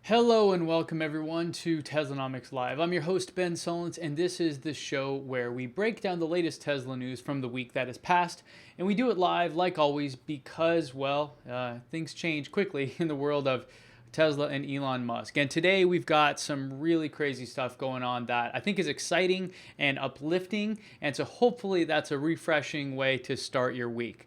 Hello and welcome everyone to Teslanomics Live. I'm your host Ben Solons, and this is the show where we break down the latest Tesla news from the week that has passed, and we do it live like always because, things change quickly in the world of Tesla and Elon Musk. And today we've got some really crazy stuff going on that I think is exciting and uplifting, and so hopefully that's a refreshing way to start your week.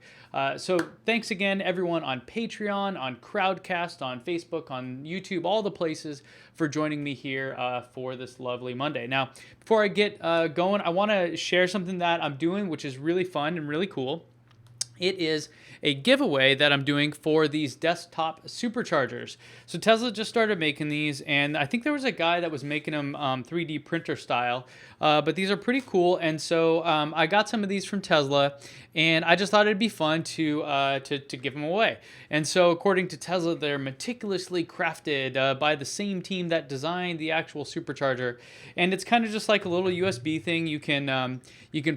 So thanks again, everyone on Patreon, on Crowdcast, on Facebook, on YouTube, all the places for joining me here for this lovely Monday. Now, before I get going, I want to share something that I'm doing, which is really fun and really cool. It is a giveaway that I'm doing for these desktop superchargers. So Tesla just started making these, and I think there was a guy that was making them 3D printer style, but these are pretty cool. And so I got some of these from Tesla, and I just thought it'd be fun to give them away. And so according to Tesla, they're meticulously crafted by the same team that designed the actual supercharger, and it's kind of just like a little USB thing. You can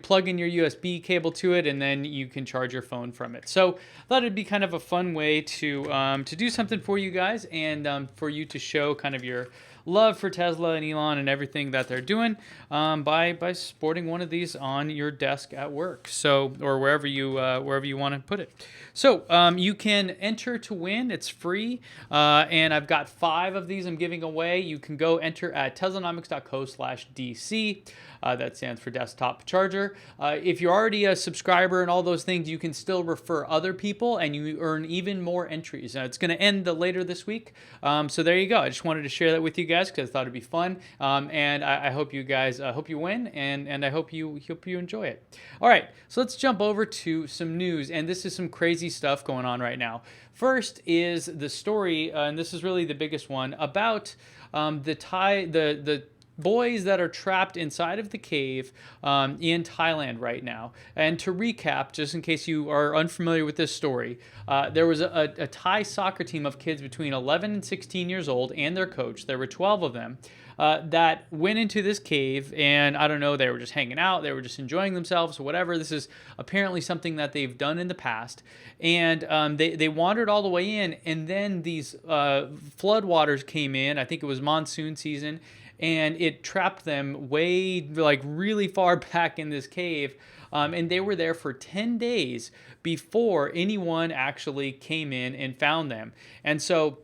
plug in your USB cable to it, and then you can charge your phone from it. So I thought it'd be kind of a fun way to do something for you guys, and for you to show kind of your love for Tesla and Elon and everything that they're doing by sporting one of these on your desk at work, so or wherever you want to put it. So you can enter to win. It's free, and I've got 5 of these I'm giving away. You can go enter at teslanomics.co/DC. That stands for desktop charger. If you're already a subscriber and all those things, you can still refer other people, and you earn even more entries. It's going to end later this week, so there you go. I just wanted to share that with you guys because I thought it'd be fun, and I hope you guys hope you win, and I hope you enjoy it. All right, so let's jump over to some news, and this is some crazy stuff going on right now. First is the story, and this is really the biggest one, about the boys that are trapped inside of the cave in Thailand right now. And to recap, just in case you are unfamiliar with this story, there was a Thai soccer team of kids between 11 and 16 years old and their coach. There were 12 of them that went into this cave, and I don't know, they were just hanging out, they were just enjoying themselves, whatever. This is apparently something that they've done in the past. And they wandered all the way in, and then these flood waters came in. I think it was monsoon season, and it trapped them way, like, really far back in this cave. And they were there for 10 days before anyone actually came in and found them. And so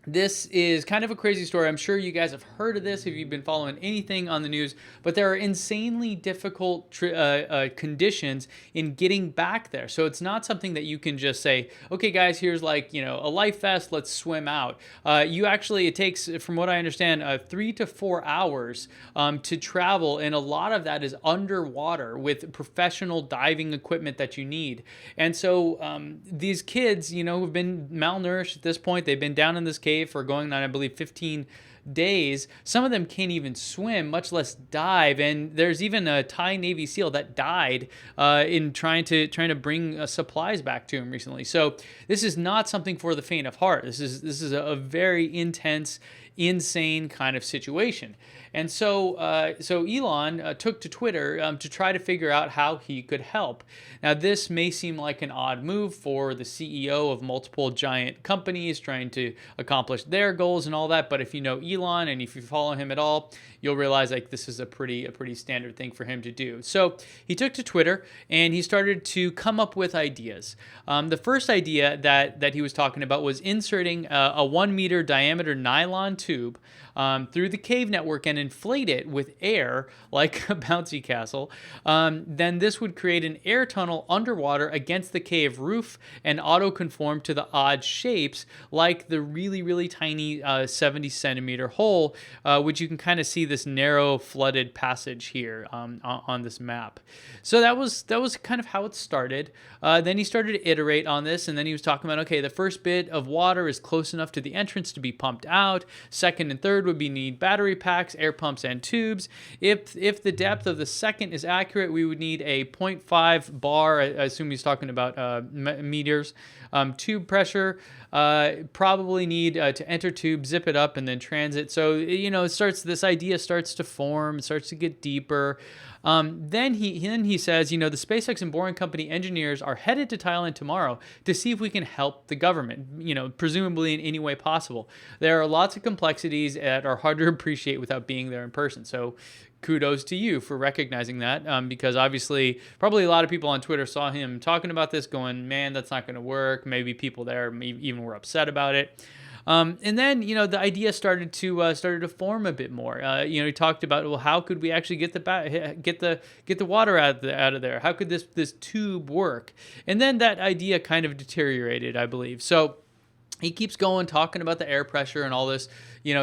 this is kind of a crazy story. I'm sure you guys have heard of this if you've been following anything on the news, but there are insanely difficult conditions in getting back there. So it's not something that you can just say, okay, guys, here's a life vest, let's swim out. It takes, from what I understand, 3 to 4 hours to travel, and a lot of that is underwater with professional diving equipment that you need. And so these kids, have been malnourished at this point. They've been down in this cave for going on, I believe, 15 days. Some of them can't even swim, much less dive. And there's even a Thai Navy SEAL that died in trying to bring supplies back to him recently. So this is not something for the faint of heart. This is a very intense, insane kind of situation. And so Elon took to Twitter to try to figure out how he could help. Now, this may seem like an odd move for the CEO of multiple giant companies trying to accomplish their goals and all that, but if you know Elon and if you follow him at all, you'll realize this is a pretty standard thing for him to do. So he took to Twitter and he started to come up with ideas. The first idea that he was talking about was inserting a 1 meter diameter nylon tube through the cave network and inflate it with air like a bouncy castle. Then this would create an air tunnel underwater against the cave roof and auto-conform to the odd shapes like the really, really tiny 70 centimeter hole, which you can kind of see this narrow flooded passage here on this map. So that was kind of how it started. Then he started to iterate on this, and then he was talking about, okay, the first bit of water is close enough to the entrance to be pumped out. Second and third would be need battery packs, air pumps, and tubes. If the depth of the second is accurate, we would need a 0.5 bar, I assume he's talking about meters, tube pressure. probably need to enter tube, zip it up, and then transit. So this idea starts to form, starts to get deeper. Then he says, the SpaceX and Boring Company engineers are headed to Thailand tomorrow to see if we can help the government, presumably in any way possible. There are lots of complexities that are hard to appreciate without being there in person. So kudos to you for recognizing that, because obviously probably a lot of people on Twitter saw him talking about this going, man, that's not going to work. Maybe people there even were upset about it. And then, the idea started to form a bit more. He talked about, well, how could we actually get the water out of there? How could this tube work? And then that idea kind of deteriorated, I believe. So he keeps going, talking about the air pressure and all this,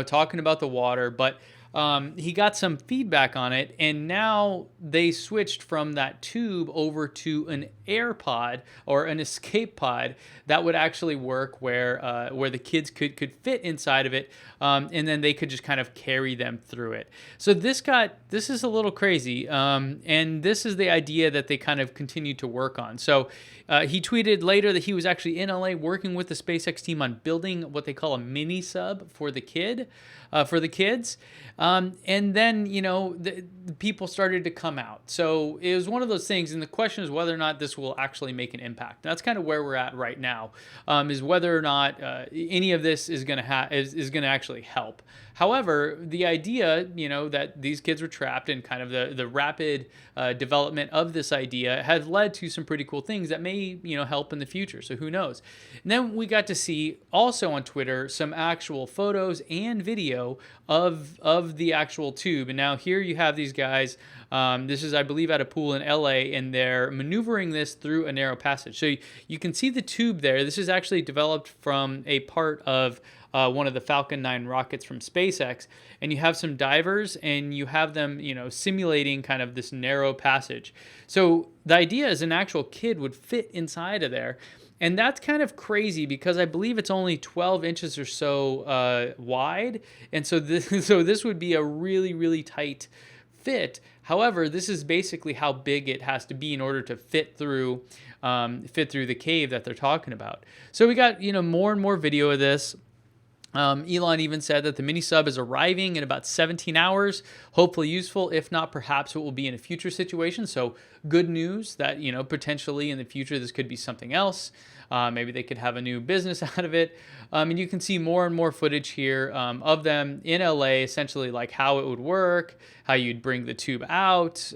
talking about the water, but he got some feedback on it, and now they switched from that tube over to an air pod or an escape pod that would actually work where the kids could fit inside of it, and then they could just kind of carry them through it. So this is a little crazy, and this is the idea that they kind of continued to work on. So he tweeted later that he was actually in LA working with the SpaceX team on building what they call a mini sub for the kids. And then, the people started to come out. So it was one of those things. And the question is whether or not this will actually make an impact. That's kind of where we're at right now, is whether or not any of this is going to actually help. However, the idea, that these kids were trapped and kind of the rapid development of this idea has led to some pretty cool things that may, help in the future. So who knows? And then we got to see also on Twitter some actual photos and video of the actual tube. And now here you have these guys. This is, I believe, at a pool in LA, and they're maneuvering this through a narrow passage. So you can see the tube there. This is actually developed from a part of one of the Falcon 9 rockets from SpaceX, and you have some divers, and you have them, simulating kind of this narrow passage. So the idea is an actual kid would fit inside of there. And that's kind of crazy because I believe it's only 12 inches or so wide. And so this would be a really, really tight fit. However, this is basically how big it has to be in order to fit through the cave that they're talking about. So we got, more and more video of this. Elon even said that the mini sub is arriving in about 17 hours, hopefully useful. If not, perhaps it will be in a future situation. So good news that, potentially in the future, this could be something else. Maybe they could have a new business out of it. And you can see more and more footage here of them in LA, essentially like how it would work, how you'd bring the tube out.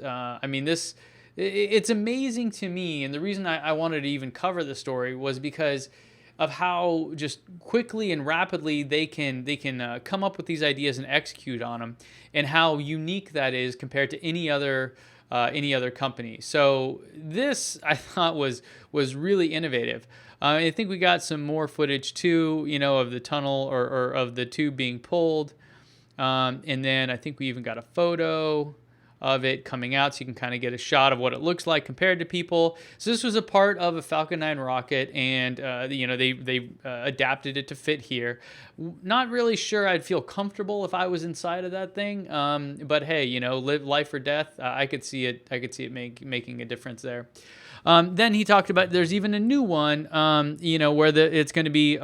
It's amazing to me. And the reason I wanted to even cover the story was because of how just quickly and rapidly they can come up with these ideas and execute on them, and how unique that is compared to any other company. So this, I thought, was really innovative. I think we got some more footage too, of the tunnel or of the tube being pulled, and then I think we even got a photo of it coming out, so you can kind of get a shot of what it looks like compared to people. So this was a part of a Falcon 9 rocket, and they adapted it to fit here. Not really sure I'd feel comfortable if I was inside of that thing, but hey, live life or death. I could see it. Making a difference there. Then he talked about there's even a new one, where it's going to be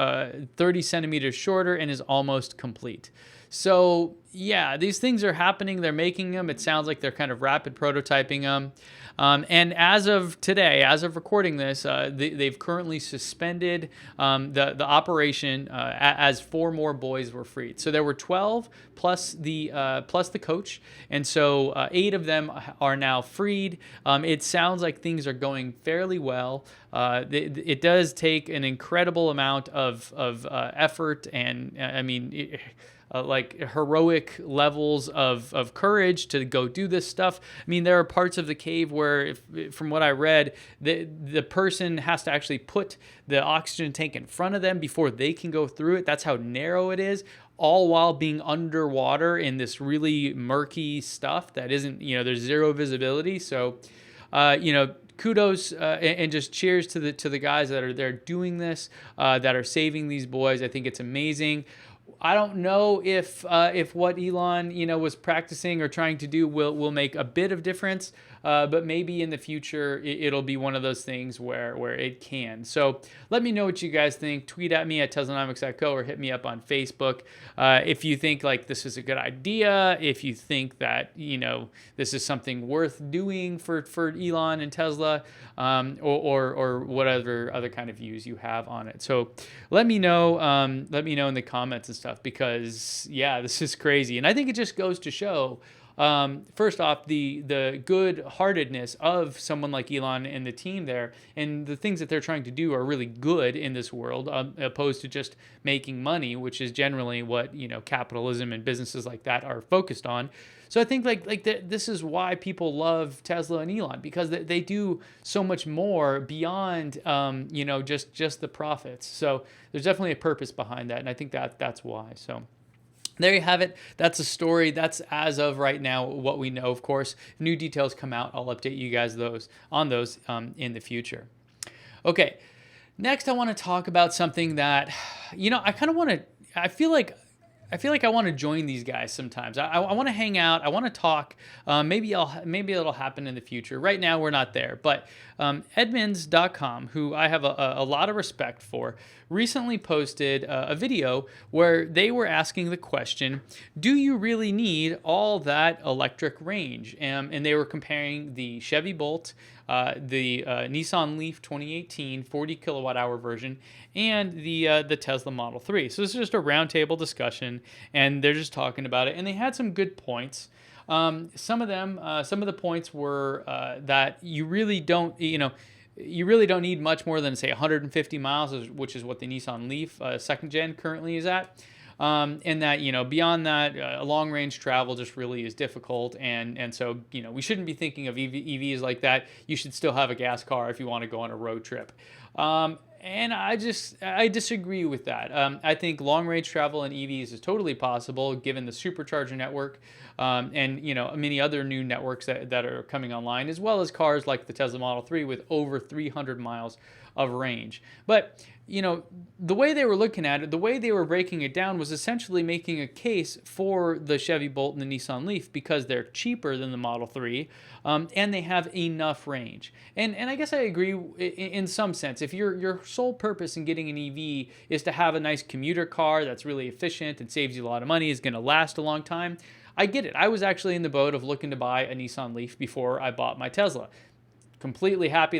30 centimeters shorter and is almost complete. So yeah, these things are happening. They're making them. It sounds like they're kind of rapid prototyping them. And as of today, as of recording this, they've currently suspended the operation as 4 more boys were freed. So there were 12 plus the coach, and so 8 of them are now freed. It sounds like things are going fairly well. It does take an incredible amount of effort, and like heroic levels of courage to go do this stuff. There are parts of the cave where, from what I read, the person has to actually put the oxygen tank in front of them before they can go through it. That's how narrow it is, all while being underwater in this really murky stuff that isn't, there's zero visibility. So, kudos and just cheers to the guys that are there doing this, that are saving these boys. I think it's amazing. I don't know if what Elon was practicing or trying to do will make a bit of difference, but maybe in the future it'll be one of those things where it can. So let me know what you guys think. Tweet at me at Teslanomics.co or hit me up on Facebook. If you think like this is a good idea, if you think that, this is something worth doing for Elon and Tesla, or whatever other kind of views you have on it. So let me know in the comments and stuff, because yeah, this is crazy. And I think it just goes to show, first off, the good-heartedness of someone like Elon and the team there, and the things that they're trying to do are really good in this world, opposed to just making money, which is generally what capitalism and businesses like that are focused on. So I think this is why people love Tesla and Elon, because they do so much more beyond just the profits. So there's definitely a purpose behind that, and I think that's why. So there you have it. That's a story. That's as of right now what we know. Of course, if new details come out, I'll update you guys on those in the future. Okay, next I want to talk about something that I kind of want to. I feel like I want to join these guys sometimes. I want to hang out. I want to talk. Maybe it'll happen in the future. Right now we're not there. But Edmunds.com, who I have a lot of respect for, recently posted a video where they were asking the question, do you really need all that electric range? And they were comparing the Chevy Bolt, the Nissan Leaf 2018 40 kilowatt hour version, and the Tesla Model 3. So this is just a roundtable discussion, and they're just talking about it. And they had some good points. Some of the points were that you really don't need much more than, say, 150 miles, which is what the Nissan Leaf second gen currently is at. And that, beyond that, long range travel just really is difficult. And so, we shouldn't be thinking of EVs like that. You should still have a gas car if you want to go on a road trip. And I disagree with that. I think long range travel in EVs is totally possible given the supercharger network, and many other new networks that are coming online, as well as cars like the Tesla Model 3 with over 300 miles of range. But the way they were looking at it, the way they were breaking it down, was essentially making a case for the Chevy Bolt and the Nissan Leaf because they're cheaper than the Model 3, and they have enough range. And I guess I agree in some sense. If your sole purpose in getting an EV is to have a nice commuter car that's really efficient and saves you a lot of money, is going to last a long time, I get it. I was actually in the boat of looking to buy a Nissan Leaf before I bought my Tesla. Completely happy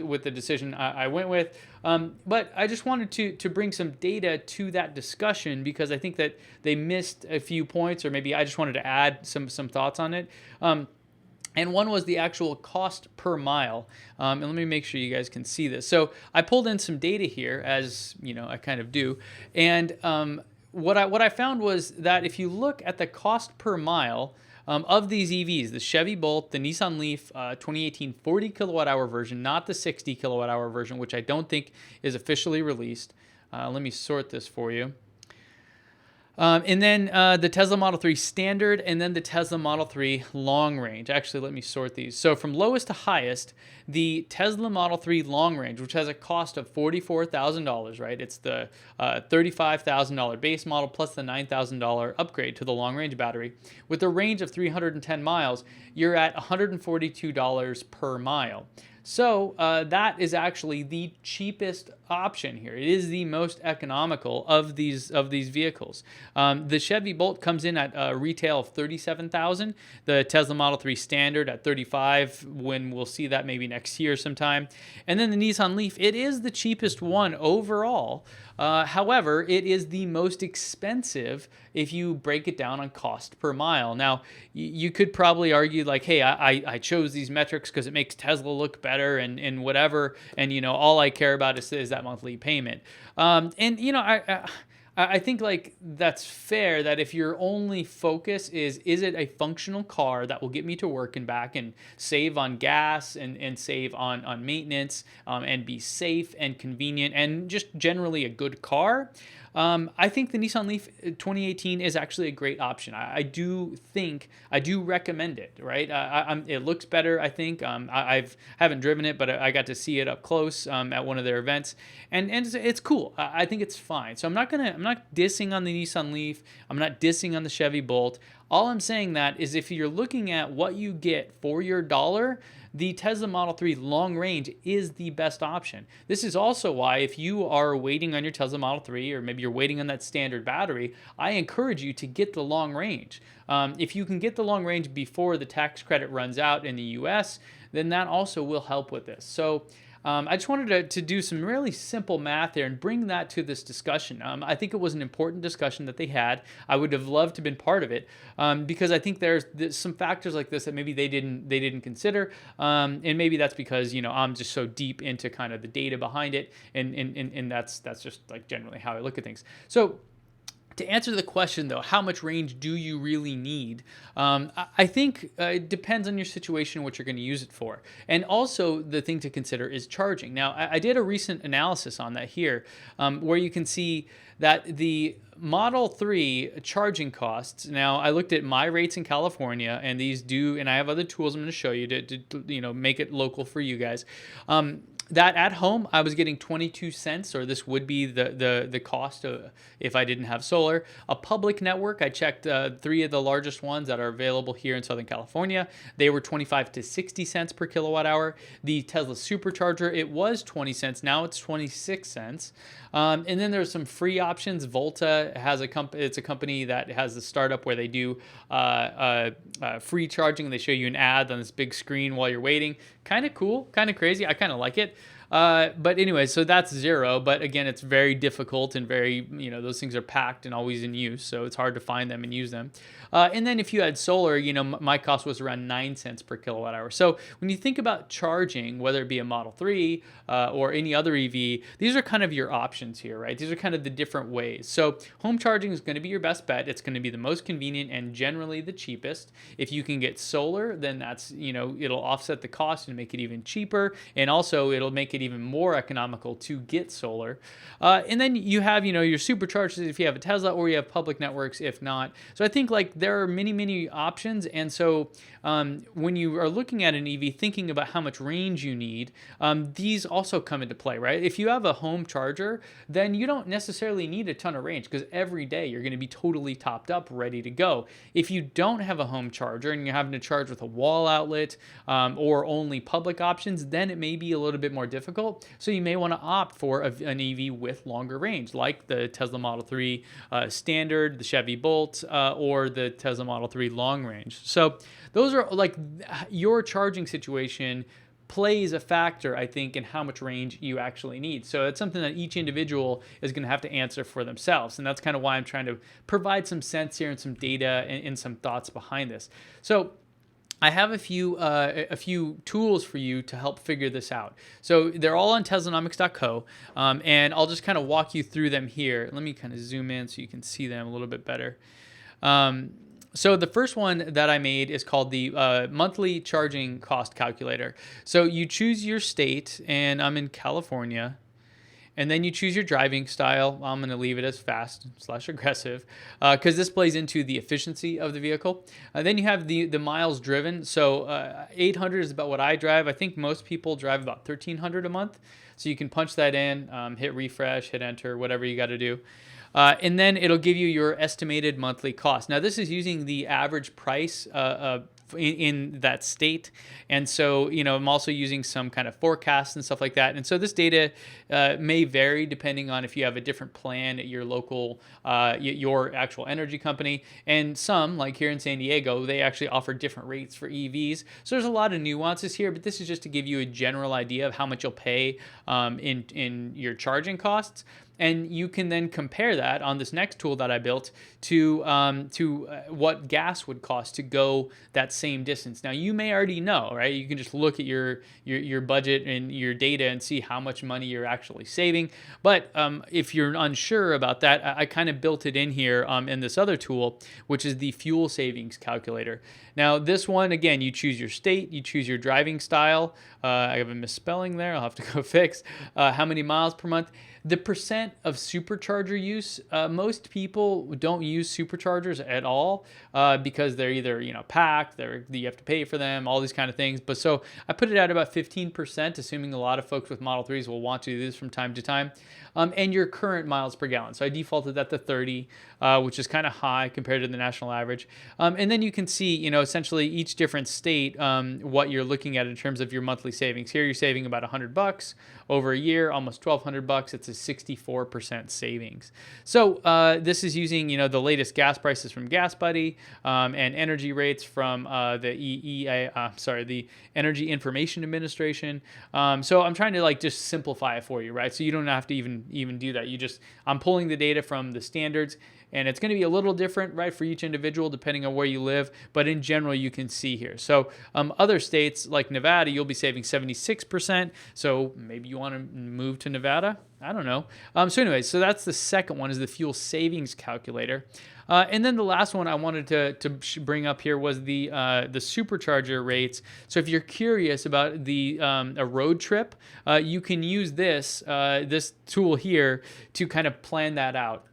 with the decision I went with, but I just wanted to bring some data to that discussion, because I think that they missed a few points, or maybe I just wanted to add some thoughts on it. And one was the actual cost per mile. And let me make sure you guys can see this. So I pulled in some data here, as I kind of do, and what I found was that if you look at the cost per mile of these EVs, the Chevy Bolt, the Nissan Leaf 2018 40 kilowatt hour version, not the 60 kilowatt hour version, which I don't think is officially released. Let me sort this for you. And then the Tesla Model 3 Standard, and then the Tesla Model 3 Long Range. Actually, let me sort these. So from lowest to highest, the Tesla Model 3 Long Range, which has a cost of $44,000, right? It's the $35,000 base model plus the $9,000 upgrade to the long range battery. With a range of 310 miles, you're at $142 per mile. So that is actually the cheapest option here. It is the most economical of these vehicles. The Chevy Bolt comes in at a retail of $37,000. The Tesla Model 3 Standard at $35,000, when we'll see that maybe next year sometime. And then the Nissan Leaf, it is the cheapest one overall. However, it is the most expensive if you break it down on cost per mile. Now, you could probably argue like, hey, I chose these metrics because it makes Tesla look better and whatever, and all I care about is that monthly payment. I think like that's fair, that if your only focus is it a functional car that will get me to work and back and save on gas and save on maintenance, and be safe and convenient and just generally a good car, I think the Nissan Leaf 2018 is actually a great option. I do recommend it, right? It looks better, I think. I haven't driven it, but I got to see it up close at one of their events, and it's cool. I think it's fine. So I'm not dissing on the Nissan Leaf. I'm not dissing on the Chevy Bolt. All I'm saying that is if you're looking at what you get for your dollar, the Tesla Model 3 long range is the best option. This is also why if you are waiting on your Tesla Model 3, or maybe you're waiting on that standard battery, I encourage you to get the long range. If you can get the long range before the tax credit runs out in the US, then that also will help with this. So I just wanted to do some really simple math there and bring that to this discussion. I think it was an important discussion that they had. I would have loved to have been part of it because I think there's some factors like this that maybe they didn't consider, and maybe that's because I'm just so deep into kind of the data behind it, and that's just like generally how I look at things. So, to answer the question, though, how much range do you really need? I think it depends on your situation, what you're going to use it for. And also, the thing to consider is charging. Now, I did a recent analysis on that here, where you can see that the Model 3 charging costs. Now, I looked at my rates in California, and these do, and I have other tools I'm going to show you to make it local for you guys. That at home, I was getting 22 cents, or this would be the cost if I didn't have solar. A public network, I checked 3 of the largest ones that are available here in Southern California. They were 25 to 60 cents per kilowatt hour. The Tesla supercharger, it was 20 cents. Now it's 26 cents. And then there's some free options. Volta has it's a company that has a startup where they do free charging. They show you an ad on this big screen while you're waiting. Kind of cool, kind of crazy. I kind of like it. But anyway, so that's zero. But again, it's very difficult and very, those things are packed and always in use. So it's hard to find them and use them. And then if you had solar, my cost was around 9 cents per kilowatt hour. So when you think about charging, whether it be a Model 3 or any other EV, these are kind of your options here, right? These are kind of the different ways. So home charging is going to be your best bet. It's going to be the most convenient and generally the cheapest. If you can get solar, then that's, it'll offset the cost and make it even cheaper. And also it'll make it even more economical to get solar. And then you have, your superchargers if you have a Tesla, or you have public networks if not. So I think there are many, many options. And so when you are looking at an EV, thinking about how much range you need, these also come into play, right? If you have a home charger, then you don't necessarily need a ton of range because every day you're going to be totally topped up, ready to go. If you don't have a home charger and you're having to charge with a wall outlet or only public options, then it may be a little bit more difficult. So you may want to opt for an EV with longer range, like the Tesla Model 3 Standard, the Chevy Bolt, or the Tesla Model 3 Long Range. So those are like your charging situation plays a factor, I think, in how much range you actually need. So it's something that each individual is going to have to answer for themselves. And that's kind of why I'm trying to provide some sense here and some data and some thoughts behind this. So I have a few tools for you to help figure this out. So they're all on Teslanomics.co, and I'll just kind of walk you through them here. Let me kind of zoom in so you can see them a little bit better. So the first one that I made is called the monthly charging cost calculator. So you choose your state, and I'm in California. And then you choose your driving style. I'm going to leave it as fast/aggressive because this plays into the efficiency of the vehicle. Then you have the miles driven. So 800 is about what I drive. I think most people drive about 1,300 a month. So you can punch that in, hit refresh, hit enter, whatever you got to do. And then it'll give you your estimated monthly cost. Now, this is using the average price in that state. And so, I'm also using some kind of forecasts and stuff like that. And so this data may vary depending on if you have a different plan at your local, your actual energy company. And some, like here in San Diego, they actually offer different rates for EVs. So there's a lot of nuances here, but this is just to give you a general idea of how much you'll pay in your charging costs. And you can then compare that on this next tool that I built to what gas would cost to go that same distance. Now, you may already know, right? You can just look at your budget and your data and see how much money you're actually saving. But if you're unsure about that, I kind of built it in here in this other tool, which is the fuel savings calculator. Now, this one, again, you choose your state, you choose your driving style. I have a misspelling there. I'll have to go fix how many miles per month. The percent of supercharger use, most people don't use superchargers at all because they're either packed, you have to pay for them, all these kind of things. But so I put it at about 15%, assuming a lot of folks with Model 3s will want to do this from time to time. And your current miles per gallon. So I defaulted that to 30, which is kind of high compared to the national average. And then you can see, essentially each different state, what you're looking at in terms of your monthly savings. Here you're saving about $100 over a year, almost $1,200. It's a 64% savings. So this is using, the latest gas prices from Gas Buddy and energy rates from the Energy Information Administration. So I'm trying to just simplify it for you, right? So you don't have to even do that. I'm pulling the data from the standards, and it's going to be a little different, right, for each individual depending on where you live. But in general, you can see here. So other states like Nevada, you'll be saving 76%. So maybe you want to move to Nevada. I don't know. So anyway, so that's the second one, is the fuel savings calculator. And then the last one I wanted to bring up here was the supercharger rates. So if you're curious about a road trip, you can use this tool here to kind of plan that out.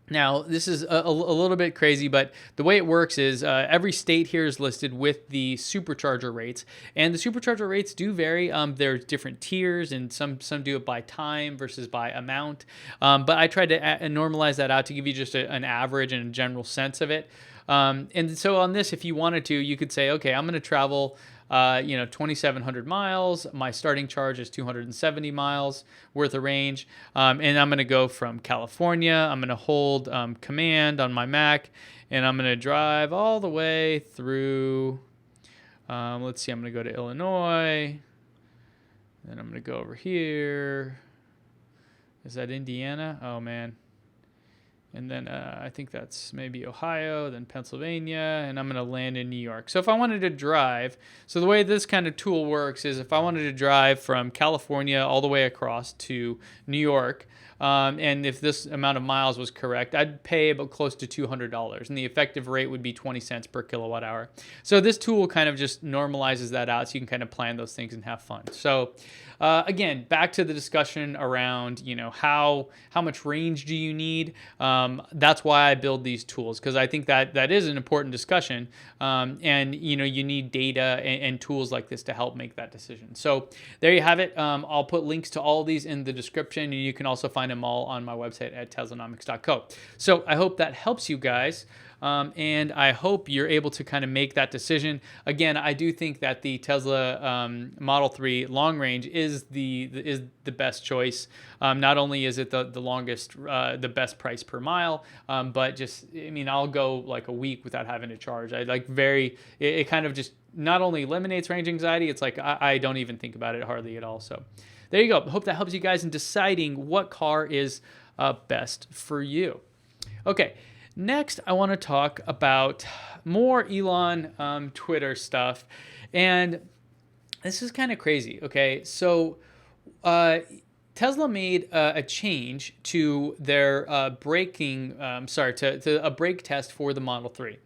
Now, this is a little bit crazy, but the way it works is every state here is listed with the supercharger rates, and the supercharger rates do vary. There's different tiers, and some do it by time versus by amount. But I tried to normalize that out to give you just an average and a general sense of it. And so on this, if you wanted to, you could say, okay, I'm going to travel 2,700 miles. My starting charge is 270 miles worth of range. And I'm going to go from California. I'm going to hold command on my Mac, and I'm going to drive all the way through, let's see, I'm going to go to Illinois. Then I'm going to go over here. Is that Indiana? Oh, man. And then I think that's maybe Ohio, then Pennsylvania, and I'm going to land in New York. So if I wanted to drive, so the way this kind of tool works is if I wanted to drive from California all the way across to New York, and if this amount of miles was correct, I'd pay about close to $200, and the effective rate would be 20 cents per kilowatt hour. So this tool kind of just normalizes that out so you can kind of plan those things and have fun. So again, back to the discussion around, how much range do you need? That's why I build these tools, because I think that is an important discussion. And you need data and tools like this to help make that decision. So there you have it. I'll put links to all these in the description, and you can also find them all on my website at teslanomics.co. So I hope that helps you guys. And I hope you're able to kind of make that decision. Again, I do think that the Tesla Model 3 long range is the best choice. Not only is it the longest, the best price per mile, but I'll go like a week without having to charge. It kind of just not only eliminates range anxiety, it's like I don't even think about it hardly at all. So there you go. Hope that helps you guys in deciding what car is best for you. Okay. Next, I want to talk about more Elon Twitter stuff. And this is kind of crazy, okay? So Tesla made a change to their to a brake test for the Model 3.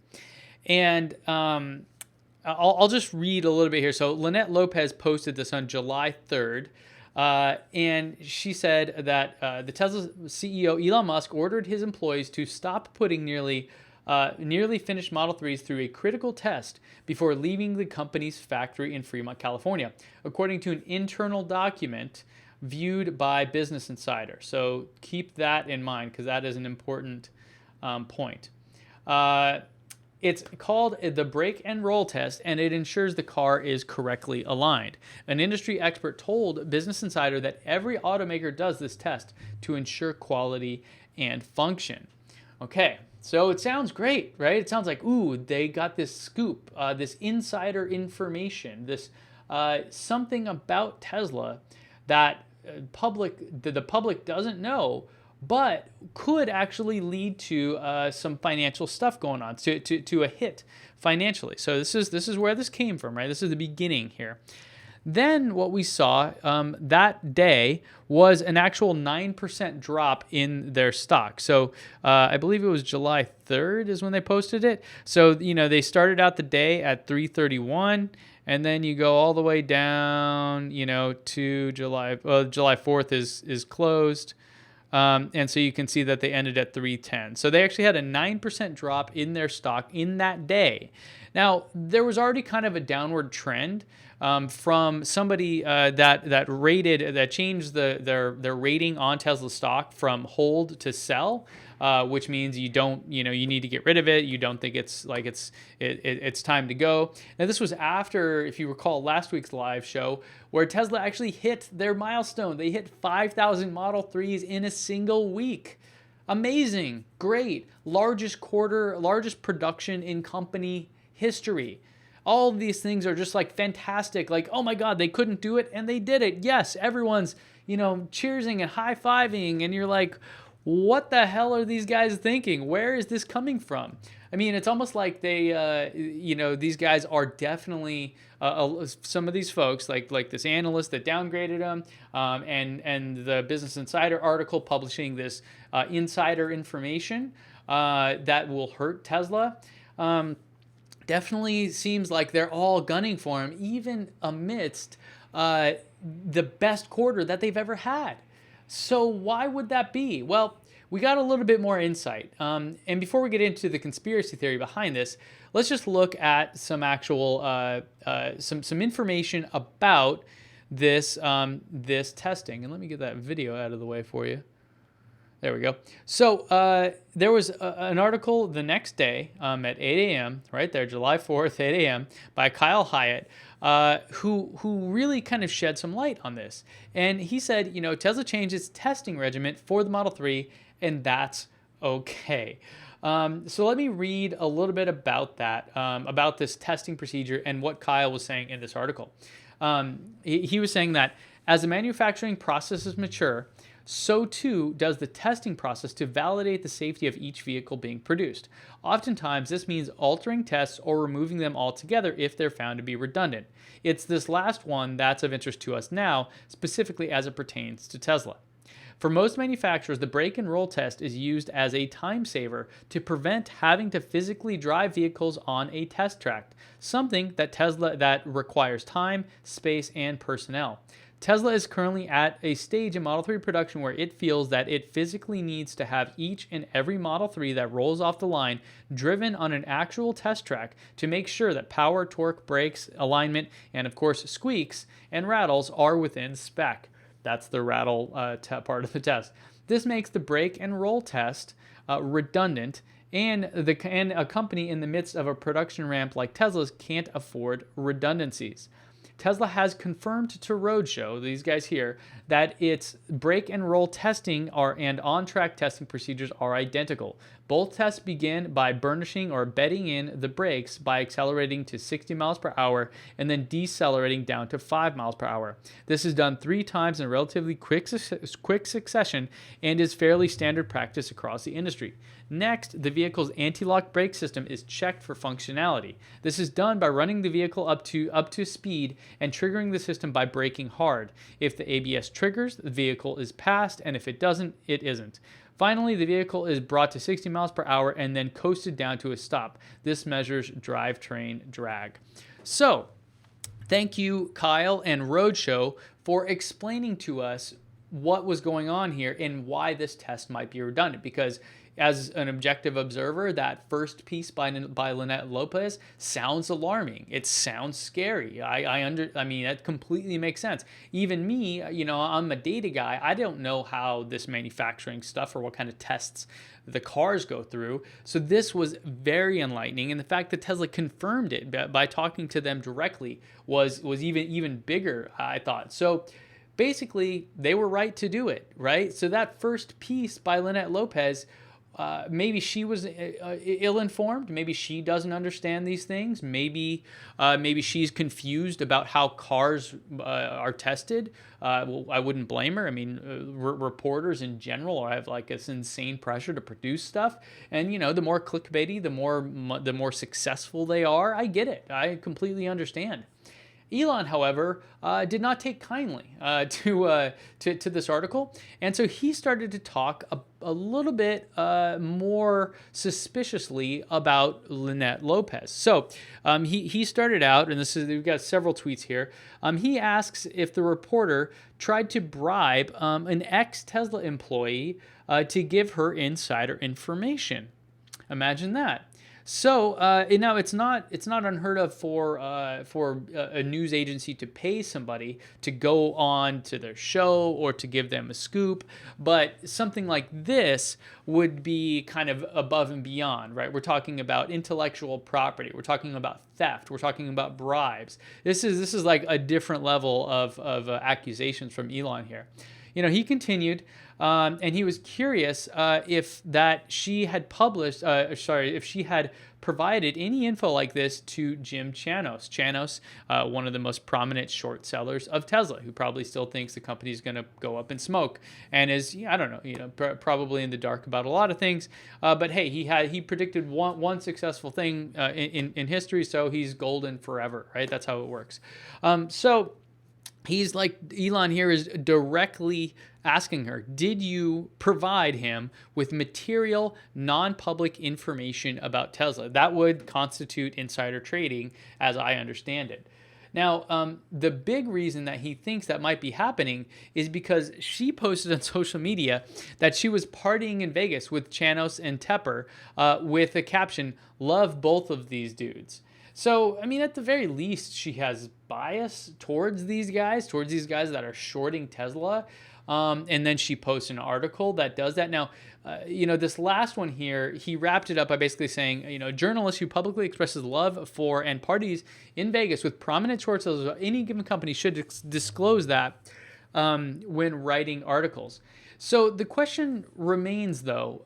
And I'll just read a little bit here. So Lynette Lopez posted this on July 3rd. And she said that the Tesla CEO Elon Musk ordered his employees to stop putting nearly finished Model 3s through a critical test before leaving the company's factory in Fremont, California, according to an internal document viewed by Business Insider. So keep that in mind, because that is an important point. It's called the brake and roll test, and it ensures the car is correctly aligned. An industry expert told Business Insider that every automaker does this test to ensure quality and function. Okay, so it sounds great, right? It sounds like, ooh, they got this scoop, this insider information, this something about Tesla that the public doesn't know, but could actually lead to some financial stuff going on, to a hit financially. So this is where this came from, right? This is the beginning here. Then what we saw that day was an actual 9% drop in their stock. So I believe it was July 3rd is when they posted it. So, they started out the day at 331, and then you go all the way down, to July 4th is closed. And so you can see that they ended at 310. So they actually had a 9% drop in their stock in that day. Now, there was already kind of a downward trend from somebody that changed their rating on Tesla stock from hold to sell, which means you need to get rid of it. You don't think it's time to go. Now, this was after, if you recall, last week's live show where Tesla actually hit their milestone. They hit 5,000 Model 3s in a single week. Amazing, great, largest production in company history. All of these things are just like fantastic. Like, oh my God, they couldn't do it and they did it. Yes, everyone's, cheersing and high-fiving, and you're like, what the hell are these guys thinking? Where is this coming from? I mean, it's almost like they, these guys are definitely, some of these folks, like this analyst that downgraded them, and the Business Insider article publishing this insider information that will hurt Tesla. Definitely seems like they're all gunning for him, even amidst the best quarter that they've ever had. So why would that be? Well, we got a little bit more insight. And before we get into the conspiracy theory behind this, let's just look at some actual some information about this this testing. And let me get that video out of the way for you. There we go. So there was an article the next day at 8 a.m., right there, July 4th, 8 a.m., by Kyle Hyatt, who really kind of shed some light on this. And he said, Tesla changed its testing regimen for the Model 3, and that's okay. So let me read a little bit about that, about this testing procedure and what Kyle was saying in this article. He was saying that as the manufacturing processes mature, so too does the testing process to validate the safety of each vehicle being produced. Oftentimes, this means altering tests or removing them altogether if they're found to be redundant. It's this last one that's of interest to us now, specifically as it pertains to Tesla. For most manufacturers, the brake and roll test is used as a time saver to prevent having to physically drive vehicles on a test track, something that requires time, space, and personnel. Tesla is currently at a stage in Model 3 production where it feels that it physically needs to have each and every Model 3 that rolls off the line driven on an actual test track to make sure that power, torque, brakes, alignment, and of course squeaks and rattles are within spec. That's the rattle part of the test. This makes the brake and roll test redundant, and a company in the midst of a production ramp like Tesla's can't afford redundancies. Tesla has confirmed to Roadshow, these guys here, that its brake and roll testing and on-track testing procedures are identical. Both tests begin by burnishing or bedding in the brakes by accelerating to 60 miles per hour and then decelerating down to 5 miles per hour. This is done 3 times in a relatively quick succession and is fairly standard practice across the industry. Next, the vehicle's anti-lock brake system is checked for functionality. This is done by running the vehicle up to speed and triggering the system by braking hard. If the ABS triggers, the vehicle is passed, and if it doesn't, it isn't. Finally, the vehicle is brought to 60 miles per hour and then coasted down to a stop. This measures drivetrain drag. So, thank you, Kyle and Roadshow, for explaining to us what was going on here and why this test might be redundant, because as an objective observer, that first piece by Lynette Lopez sounds alarming. It sounds scary. I mean, that completely makes sense. Even me, I'm a data guy. I don't know how this manufacturing stuff or what kind of tests the cars go through. So this was very enlightening, and the fact that Tesla confirmed it by talking to them directly was even bigger, I thought. So basically, they were right to do it, right? So that first piece by Lynette Lopez, maybe she was ill-informed. Maybe she doesn't understand these things. Maybe she's confused about how cars are tested. Well, I wouldn't blame her. I mean, reporters in general have like this insane pressure to produce stuff, and the more clickbaity, the more successful they are. I get it. I completely understand. Elon, however, did not take kindly to this article, and so he started to talk a little bit more suspiciously about Lynette Lopez. So he started out, and we've got several tweets here. He asks if the reporter tried to bribe an ex-Tesla employee to give her insider information. Imagine that. So now it's not unheard of for a news agency to pay somebody to go on to their show or to give them a scoop, but something like this would be kind of above and beyond, right? We're talking about intellectual property, we're talking about theft, we're talking about bribes. This is like a different level of accusations from Elon here. He continued, and he was curious if she had provided any info like this to Jim Chanos. Chanos, one of the most prominent short sellers of Tesla, who probably still thinks the company is going to go up in smoke, and is, I don't know, probably in the dark about a lot of things. But hey, he predicted one successful thing in history, so he's golden forever, right? That's how it works. So he's like, Elon here is directly asking her, did you provide him with material, non-public information about Tesla? That would constitute insider trading, as I understand it. Now, the big reason that he thinks that might be happening is because she posted on social media that she was partying in Vegas with Chanos and Tepper with a caption, "Love both of these dudes." So, I mean, at the very least, she has bias towards these guys that are shorting Tesla. And then she posts an article that does that. Now, this last one here, he wrapped it up by basically saying, a journalist who publicly expresses love for and parties in Vegas with prominent short sellers of any given company should disclose that when writing articles. So the question remains, though,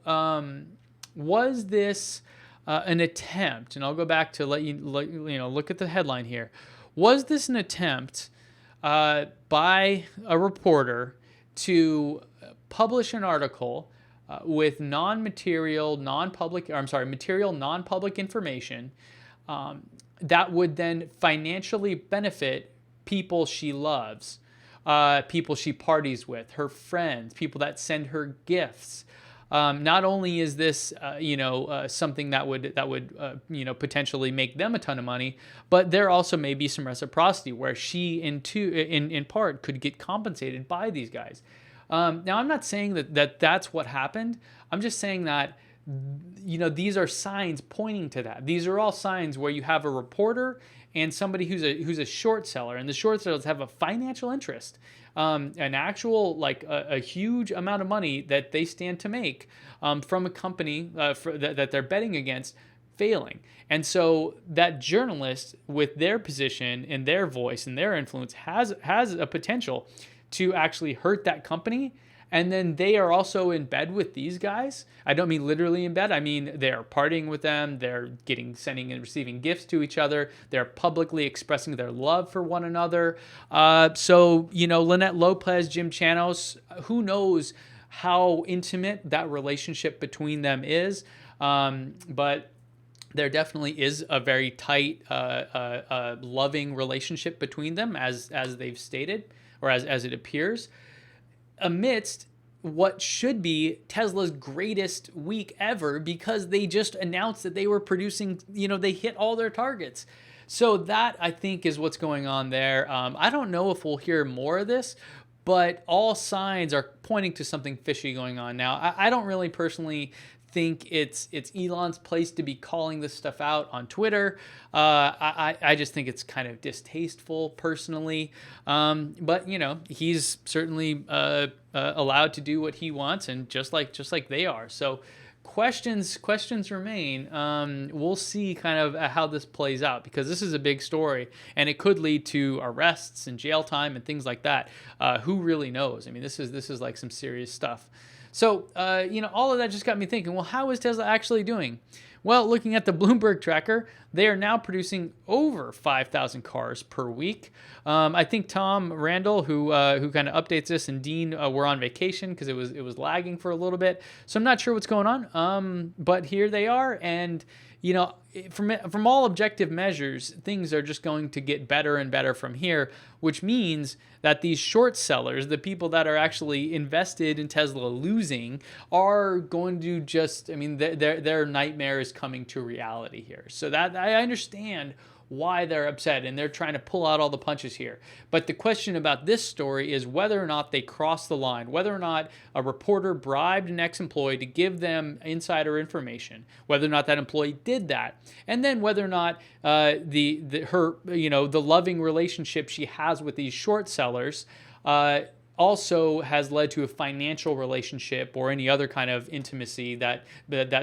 was this an attempt? And I'll go back to let you look at the headline here. Was this an attempt by a reporter to publish an article with material, non-public information that would then financially benefit people she loves, people she parties with, her friends, people that send her gifts. Not only is this, something that would potentially make them a ton of money, but there also may be some reciprocity where she, in part, could get compensated by these guys. Now, I'm not saying that that's what happened. I'm just saying that, these are signs pointing to that. These are all signs where you have a reporter and somebody who's a short seller, and the short sellers have a financial interest, an actual, a huge amount of money that they stand to make from a company that they're betting against failing. And so that journalist, with their position and their voice and their influence, has a potential to actually hurt that company. And then they are also in bed with these guys. I don't mean literally in bed. I mean, they're partying with them. They're sending and receiving gifts to each other. They're publicly expressing their love for one another. So, Lynette Lopez, Jim Chanos, who knows how intimate that relationship between them is. But there definitely is a very tight, loving relationship between them, as they've stated, or as it appears, amidst what should be Tesla's greatest week ever, because they just announced that they were producing, they hit all their targets. So that, I think, is what's going on there. I don't know if we'll hear more of this, but all signs are pointing to something fishy going on now. I don't really personally think it's Elon's place to be calling this stuff out on Twitter. I just think it's kind of distasteful personally. But he's certainly allowed to do what he wants, and just like they are. So questions remain. We'll see kind of how this plays out, because this is a big story and it could lead to arrests and jail time and things like that. Who really knows? I mean, this is like some serious stuff. So, all of that just got me thinking, well, how is Tesla actually doing? Well, looking at the Bloomberg tracker, they are now producing over 5,000 cars per week. I think Tom Randall, who kind of updates this, and Dean were on vacation because it was lagging for a little bit. So I'm not sure what's going on. But here they are, and from all objective measures, things are just going to get better and better from here, which means that these short sellers, the people that are actually invested in Tesla losing, are going to just, their nightmare is coming to reality here. So that I understand why they're upset, and they're trying to pull out all the punches here. But the question about this story is whether or not they crossed the line, whether or not a reporter bribed an ex-employee to give them insider information, whether or not that employee did that, and then whether or not the loving relationship she has with these short sellers also has led to a financial relationship or any other kind of intimacy that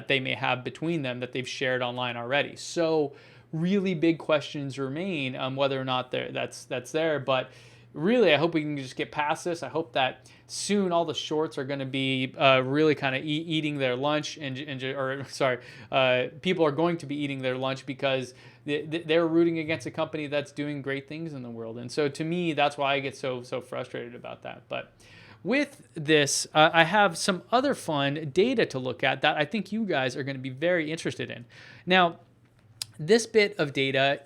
they may have between them that they've shared online already. So really big questions remain whether or not that's there. But really, I hope we can just get past this. I hope that soon all the shorts are going to be really kind of eating their lunch, people are going to be eating their lunch because they're rooting against a company that's doing great things in the world. And so to me, that's why I get so frustrated about that. But with this, I have some other fun data to look at that I think you guys are going to be very interested in. Now, this bit of data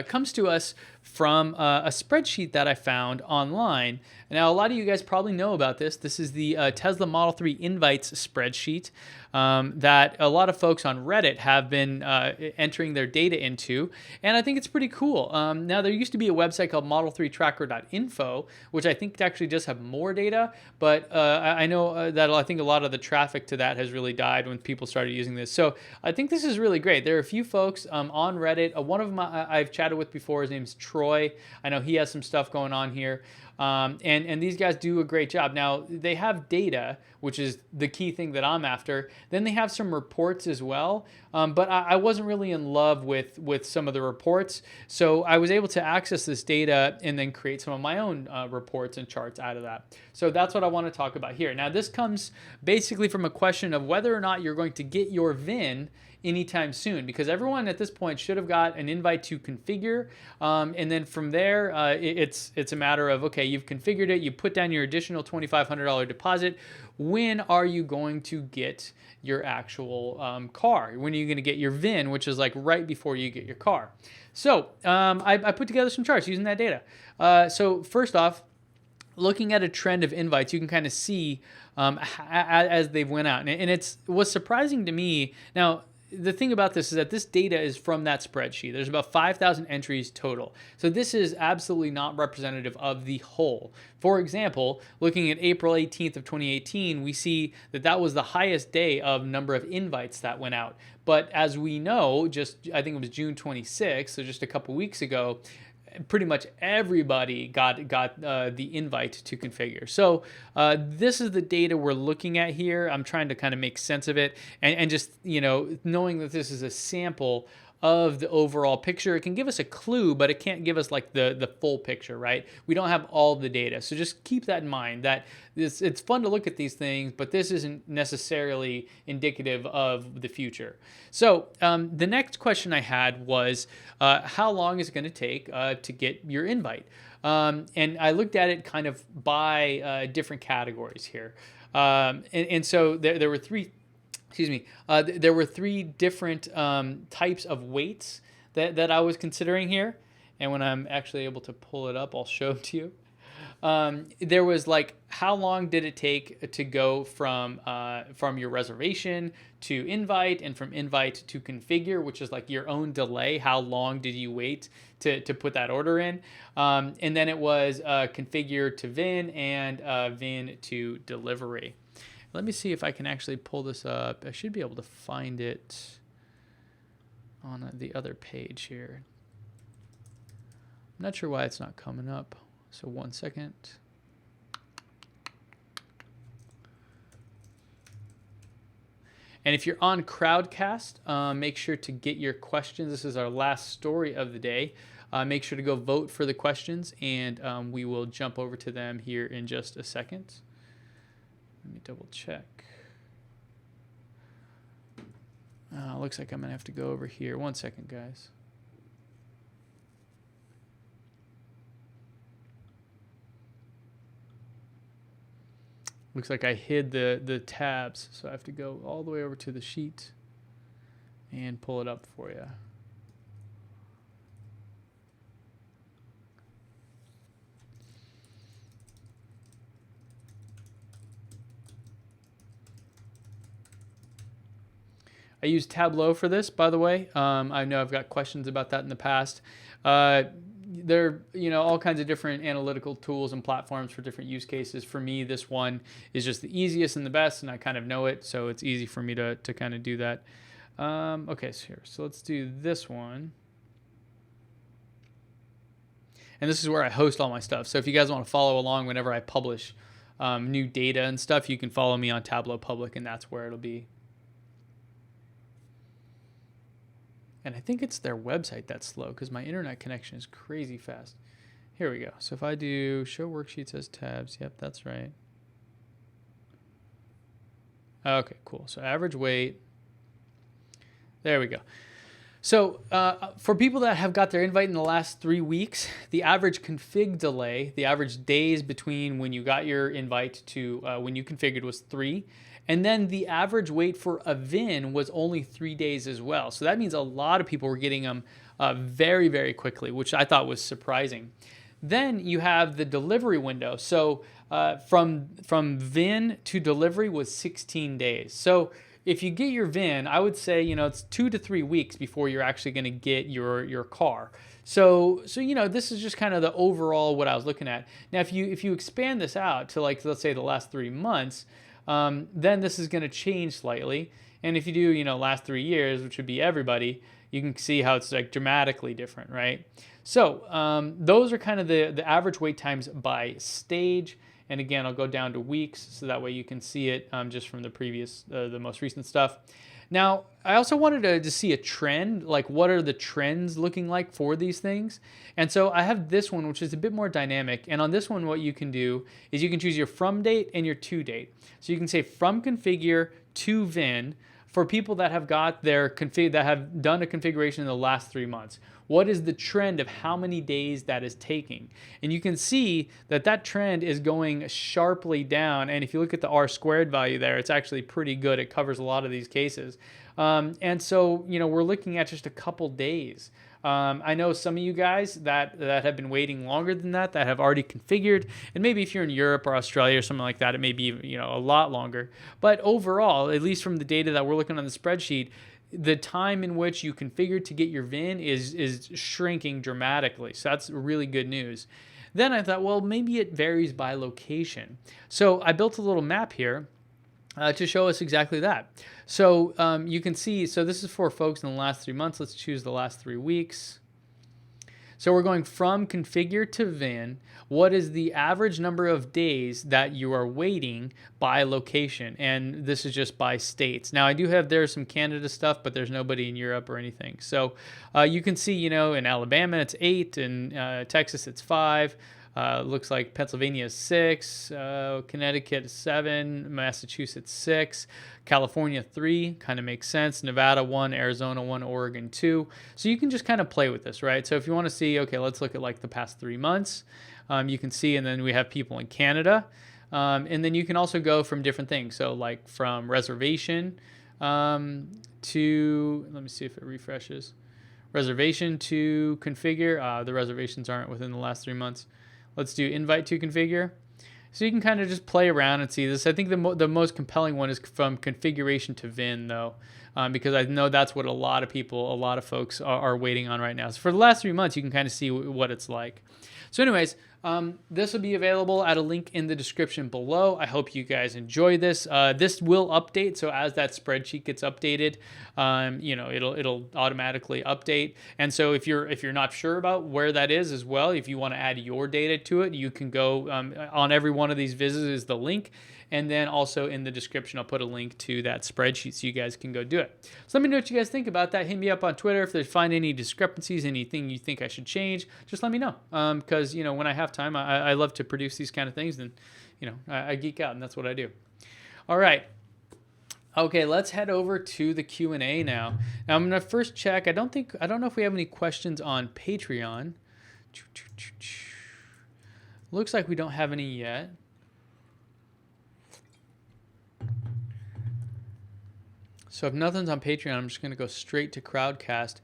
comes to us from a spreadsheet that I found online. Now, a lot of you guys probably know about this. This is the Tesla Model 3 invites spreadsheet that a lot of folks on Reddit have been entering their data into, and I think it's pretty cool. Now, there used to be a website called model3tracker.info, which I think actually does have more data, but I know that I think a lot of the traffic to that has really died when people started using this. So I think this is really great. There are a few folks on Reddit. One of them I've chatted with before. His name's Troy. I know he has some stuff going on here. And these guys do a great job. Now, they have data, which is the key thing that I'm after. Then they have some reports as well. But I wasn't really in love with some of the reports. So I was able to access this data and then create some of my own reports and charts out of that. So that's what I want to talk about here. Now, this comes basically from a question of whether or not you're going to get your VIN anytime soon, because everyone at this point should have got an invite to configure, and then from there it's a matter of, okay, you've configured it, you put down your additional $2,500 deposit. When are you going to get your actual car? When are you going to get your VIN, which is like right before you get your car? So I put together some charts using that data. So first off, looking at a trend of invites, you can kind of see as they've went out, and what's surprising to me now. The thing about this is that this data is from that spreadsheet. There's about 5,000 entries total. So this is absolutely not representative of the whole. For example, looking at April 18th of 2018, we see that was the highest day of number of invites that went out. But as we know, I think it was June 26th, so just a couple weeks ago, pretty much everybody got the invite to configure. So this is the data we're looking at here. I'm trying to kind of make sense of it, and just knowing that this is a sample of the overall picture. It can give us a clue, but it can't give us like the full picture, right? We don't have all the data. So just keep that in mind, that it's fun to look at these things, but this isn't necessarily indicative of the future. So the next question I had was, how long is it going to take to get your invite? And I looked at it kind of by different categories here. And so there were three there were three different types of weights that I was considering here. And when I'm actually able to pull it up, I'll show it to you. There was like, how long did it take to go from your reservation to invite, and from invite to configure, which is like your own delay. How long did you wait to put that order in? And then it was configure to VIN and VIN to delivery. Let me see if I can actually pull this up. I should be able to find it on the other page here. I'm not sure why it's not coming up. So 1 second. And if you're on Crowdcast, make sure to get your questions. This is our last story of the day. Make sure to go vote for the questions, and we will jump over to them here in just a second. Let me double check. Looks like I'm going to have to go over here. 1 second, guys. Looks like I hid the tabs, so I have to go all the way over to the sheet and pull it up for you. I use Tableau for this, by the way. I know I've got questions about that in the past. There are, all kinds of different analytical tools and platforms for different use cases. For me, this one is just the easiest and the best, and I kind of know it, so it's easy for me to kind of do that. Okay, so let's do this one. And this is where I host all my stuff. So if you guys want to follow along whenever I publish new data and stuff, you can follow me on Tableau Public, and that's where it'll be. And I think it's their website that's slow because my internet connection is crazy fast. Here we go. So if I do show worksheets as tabs, yep, that's right. Okay, cool. So average weight. There we go. So for people that have got their invite in the last 3 weeks, the average config delay, the average days between when you got your invite to when you configured was 3. And then the average wait for a VIN was only 3 days as well. So that means a lot of people were getting them very, very quickly, which I thought was surprising. Then you have the delivery window. So from VIN to delivery was 16 days. So if you get your VIN, I would say, it's 2 to 3 weeks before you're actually going to get your car. So this is just kind of the overall what I was looking at. Now, if you expand this out to let's say the last 3 months, then this is going to change slightly. And if you do, last 3 years, which would be everybody, you can see how it's dramatically different, right? So those are kind of the average wait times by stage. And again, I'll go down to weeks, so that way you can see it just from the previous, the most recent stuff. Now, I also wanted to see a trend, like what are the trends looking like for these things? And so I have this one, which is a bit more dynamic. And on this one, what you can do is you can choose your from date and your to date. So you can say from configure to VIN for people that have got their that have done a configuration in the last 3 months. What is the trend of how many days that is taking? And you can see that trend is going sharply down. And if you look at the R squared value there, it's actually pretty good. It covers a lot of these cases. And so, we're looking at just a couple days. I know some of you guys that have been waiting longer than that have already configured. And maybe if you're in Europe or Australia or something like that, it may be, a lot longer. But overall, at least from the data that we're looking on the spreadsheet, the time in which you configured to get your VIN is shrinking dramatically. So that's really good news. Then I thought, well, maybe it varies by location. So I built a little map here to show us exactly that. So you can see, so this is for folks in the last 3 months. Let's choose the last 3 weeks. So we're going from configure to VIN. What is the average number of days that you are waiting by location? And this is just by states. Now I do have there's some Canada stuff, but there's nobody in Europe or anything. So you can see, in Alabama it's 8, in Texas it's 5. Looks like Pennsylvania is 6, Connecticut is 7, Massachusetts 6, California 3, kind of makes sense, Nevada 1, Arizona 1, Oregon 2. So you can just kind of play with this, right? So if you want to see, okay, let's look at the past 3 months, you can see, and then we have people in Canada, and then you can also go from different things. So from reservation to, let me see if it refreshes, reservation to configure. The reservations aren't within the last 3 months. Let's do invite to configure. So you can kind of just play around and see this. I think the most compelling one is from configuration to VIN, though, because I know that's what a lot of folks are waiting on right now. So for the last 3 months, you can kind of see what it's like. So anyways, this will be available at a link in the description below. I hope you guys enjoy this. This will update. So as that spreadsheet gets updated, it'll automatically update. And so if you're not sure about where that is as well, if you want to add your data to it, you can go on every one of these visits is the link. And then also in the description, I'll put a link to that spreadsheet so you guys can go do it. So let me know what you guys think about that. Hit me up on Twitter if you find any discrepancies, anything you think I should change. Just let me know, because when I have time, I love to produce these kind of things, and I geek out, and that's what I do. All right. Okay, let's head over to the Q&A now. Now I'm gonna first check. I don't know if we have any questions on Patreon. Looks like we don't have any yet. So if nothing's on Patreon, I'm just going to go straight to Crowdcast.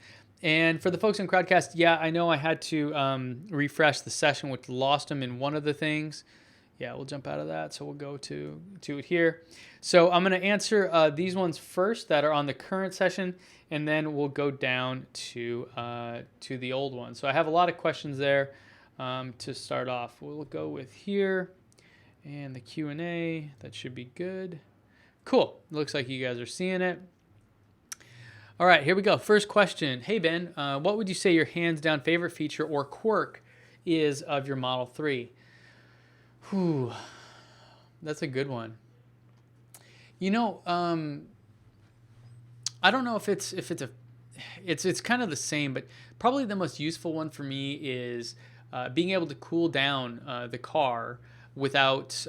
And for the folks in Crowdcast, yeah, I know I had to refresh the session, which lost them in one of the things. Yeah, we'll jump out of that. So we'll go to it here. So I'm going to answer these ones first that are on the current session, and then we'll go down to the old one. So I have a lot of questions there to start off. We'll go with here and the Q&A. That should be good. Cool. Looks like you guys are seeing it. All right, here we go. First question. Hey, Ben, what would you say your hands down favorite feature or quirk is of your Model 3? Whew, that's a good one. You know, I don't know if it's kind of the same, but probably the most useful one for me is being able to cool down the car without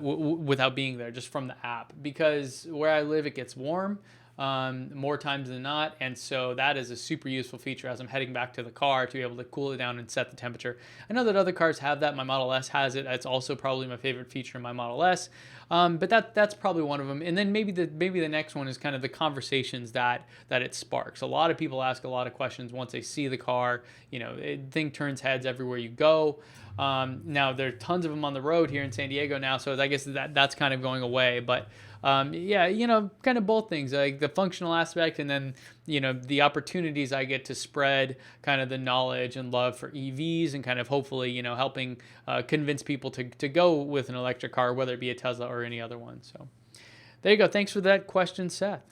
without being there, just from the app, because where I live it gets warm more times than not, and so that is a super useful feature as I'm heading back to the car to be able to cool it down and set the temperature. I know that other cars have that. My Model S has it. It's also probably my favorite feature in my Model S, but that's probably one of them. And then maybe the next one is kind of the conversations that it sparks. A lot of people ask a lot of questions once they see the car. You know, thing turns heads everywhere you go. Now there are tons of them on the road here in San Diego now, so I guess that's kind of going away. But yeah, you know, kind of both things, like the functional aspect, and then, you know, the opportunities I get to spread kind of the knowledge and love for EVs, and kind of hopefully, you know, helping convince people to go with an electric car, whether it be a Tesla or any other one. So there you go. Thanks for that question, Seth.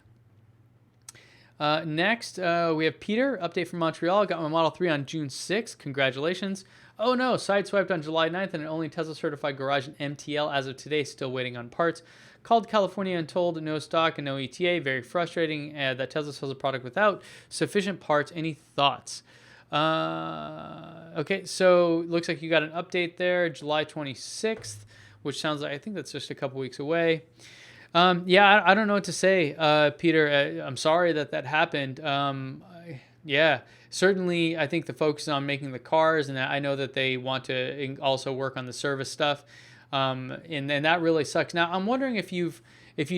Next, we have Peter. Update from Montreal. Got my Model 3 on June 6th. Congratulations. Oh no, sideswiped on July 9th, and an only Tesla certified garage in MTL as of today, still waiting on parts. Called California and told no stock and no ETA. Very frustrating that Tesla sells a product without sufficient parts. Any thoughts? Okay, so looks like you got an update there, July 26th, which sounds like, I think that's just a couple weeks away. Yeah, I don't know what to say, Peter. I'm sorry that happened. Yeah, certainly I think the focus on making the cars, and I know that they want to also work on the service stuff. And that really sucks. Now, I'm wondering if you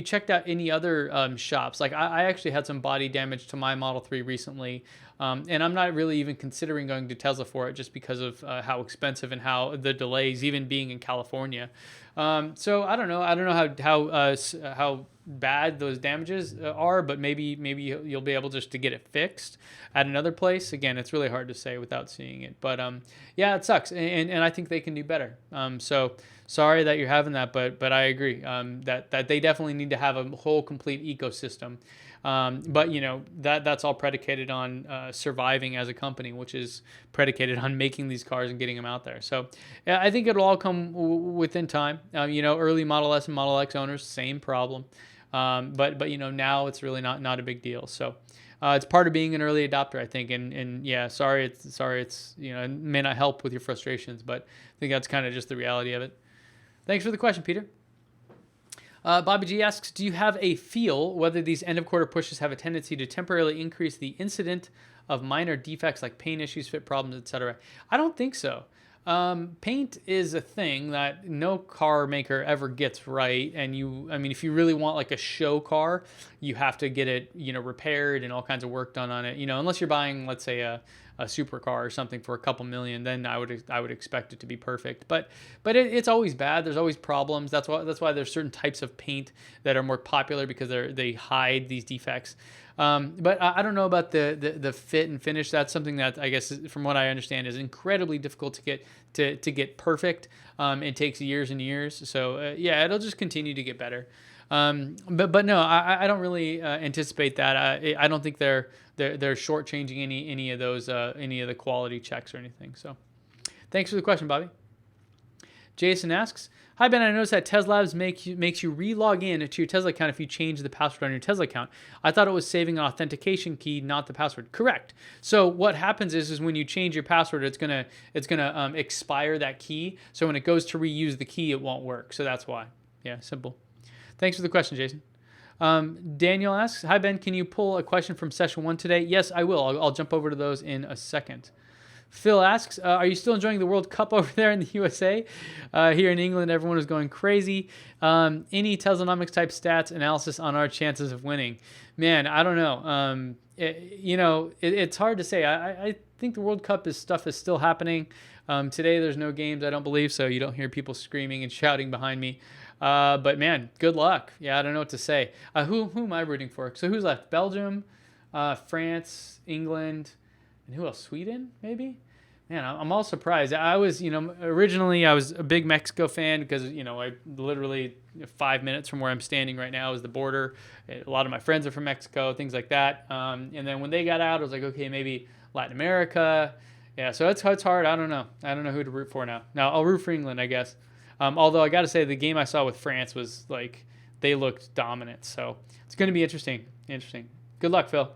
checked out any other shops. Like I actually had some body damage to my Model 3 recently, and I'm not really even considering going to Tesla for it, just because of how expensive and how the delays, even being in California. So I don't know how bad those damages are, but maybe you'll be able just to get it fixed at another place. Again, it's really hard to say without seeing it, but yeah, it sucks, and I think they can do better. So sorry that you're having that, but I agree that they definitely need to have a whole complete ecosystem. But you know, that's all predicated on surviving as a company, which is predicated on making these cars and getting them out there. So yeah, I think it'll all come within time. You know, early Model S and Model X owners, same problem. But you know, now it's really not a big deal. So it's part of being an early adopter, I think. And yeah, sorry it's you know, it may not help with your frustrations, but I think that's kind of just the reality of it. Thanks for the question, Peter. Bobby G asks, do you have a feel whether these end of quarter pushes have a tendency to temporarily increase the incident of minor defects like paint issues, fit problems, etc.? I don't think so. Paint is a thing that no car maker ever gets right. And I mean, if you really want like a show car, you have to get it, you know, repaired and all kinds of work done on it, you know, unless you're buying, let's say, a supercar or something for a couple million, then I would expect it to be perfect. But it's always bad. There's always problems. That's why there's certain types of paint that are more popular, because they hide these defects. But I don't know about the fit and finish. That's something that I guess, from what I understand, is incredibly difficult to get perfect. It takes years and years. So yeah, it'll just continue to get better. But no, I don't really anticipate that. I don't think they're shortchanging any of those any of the quality checks or anything. So thanks for the question, Bobby. Jason asks, hi Ben, I noticed that Tesla Labs makes you re-log in to your Tesla account if you change the password on your Tesla account. I thought it was saving an authentication key, not the password. Correct. So what happens is when you change your password, it's gonna expire that key. So when it goes to reuse the key, it won't work. So that's why. Yeah, simple. Thanks for the question, Jason. Daniel asks, hi Ben, can you pull a question from session 1 today? Yes, I will. I'll jump over to those in a second. Phil asks, are you still enjoying the World Cup over there in the USA? Here in England, everyone is going crazy. Any Teslanomics type stats analysis on our chances of winning? Man, I don't know. It's hard to say. I think the World Cup stuff is still happening. Today, there's no games, I don't believe, so you don't hear people screaming and shouting behind me. But man, good luck. Yeah, I don't know what to say. Who am I rooting for? So who's left? Belgium, France, England, and who else? Sweden, maybe? Man, I'm all surprised. I was, originally I was a big Mexico fan because, I literally 5 minutes from where I'm standing right now is the border. A lot of my friends are from Mexico, things like that. And then when they got out, I was like, okay, maybe Latin America. Yeah, so it's hard. I don't know. I don't know who to root for now. Now, I'll root for England, I guess. Although I got to say, the game I saw with France was like, they looked dominant. So it's going to be interesting. Good luck, Phil.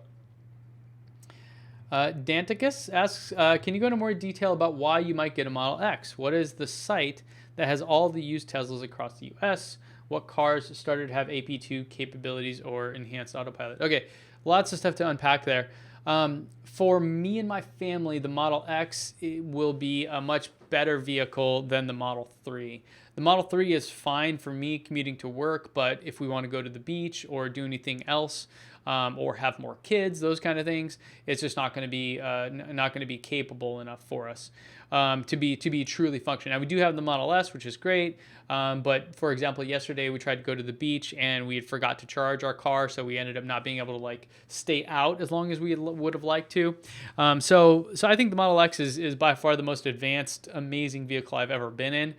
Danticus asks, can you go into more detail about why you might get a Model X? What is the site that has all the used Teslas across the U.S.? What cars started to have AP2 capabilities or enhanced autopilot? Okay, lots of stuff to unpack there. For me and my family, the Model X will be a much better vehicle than the Model 3. The Model 3 is fine for me commuting to work, but if we want to go to the beach or do anything else, or have more kids, those kind of things, it's just not going to be capable enough for us to be truly functional. Now we do have the Model S, which is great, but for example, yesterday we tried to go to the beach and we had forgot to charge our car, so we ended up not being able to stay out as long as we would have liked to. So I think the Model X is by far the most advanced, amazing vehicle I've ever been in.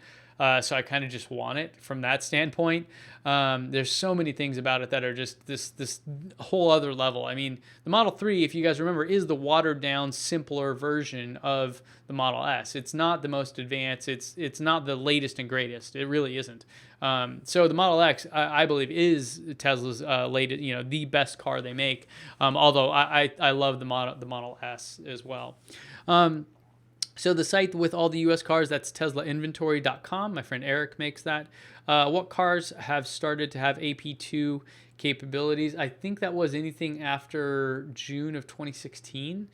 So I kind of just want it from that standpoint. There's so many things about it that are just this whole other level. I mean, the Model 3, if you guys remember, is the watered down, simpler version of the Model S. It's not the most advanced. It's not the latest and greatest. It really isn't. So the Model X, I believe, is Tesla's latest, the best car they make. Although I love the Model S as well. So the site with all the U.S. cars, that's TeslaInventory.com. My friend Eric makes that. What cars have started to have AP2 capabilities? I think that was anything after June of 2016.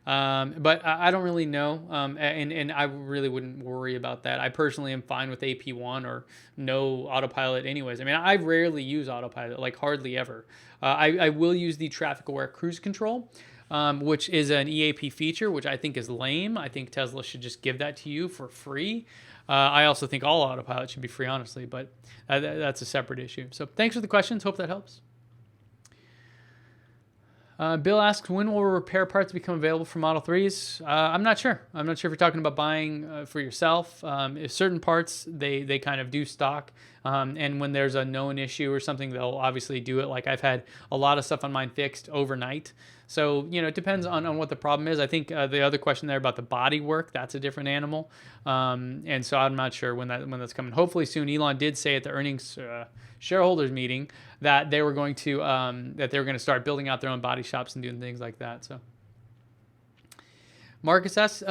But I don't really know, and I really wouldn't worry about that. I personally am fine with AP1 or no autopilot anyways. I mean, I rarely use autopilot, hardly ever. I will use the traffic-aware cruise control, which is an EAP feature, which I think is lame. I think Tesla should just give that to you for free. I also think all autopilot should be free, honestly, but that's a separate issue. So thanks for the questions. Hope that helps. Bill asks, when will repair parts become available for Model 3s? I'm not sure. I'm not sure if you're talking about buying for yourself. If certain parts, they kind of do stock. And when there's a known issue or something, they'll obviously do it. Like I've had a lot of stuff on mine fixed overnight. So, it depends on what the problem is. I think the other question there about the body work, that's a different animal. And so I'm not sure when that's coming. Hopefully soon. Elon did say at the earnings shareholders meeting that they were going to start building out their own body shops and doing things like that. So Marcus asks,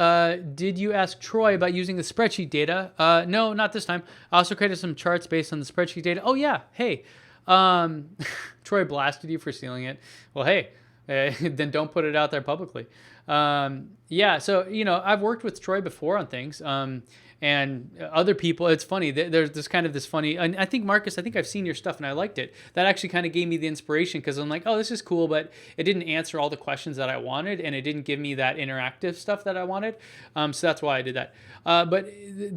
did you ask Troy about using the spreadsheet data? No, not this time. I also created some charts based on the spreadsheet data. Oh yeah. Hey, Troy blasted you for stealing it. Well, hey, then don't put it out there publicly. Yeah, so, I've worked with Troy before on things, and other people. It's funny, there's this funny, and I think, Marcus, I've seen your stuff and I liked it. That actually kind of gave me the inspiration, because I'm like, oh, this is cool, but it didn't answer all the questions that I wanted, and it didn't give me that interactive stuff that I wanted. So that's why I did that. But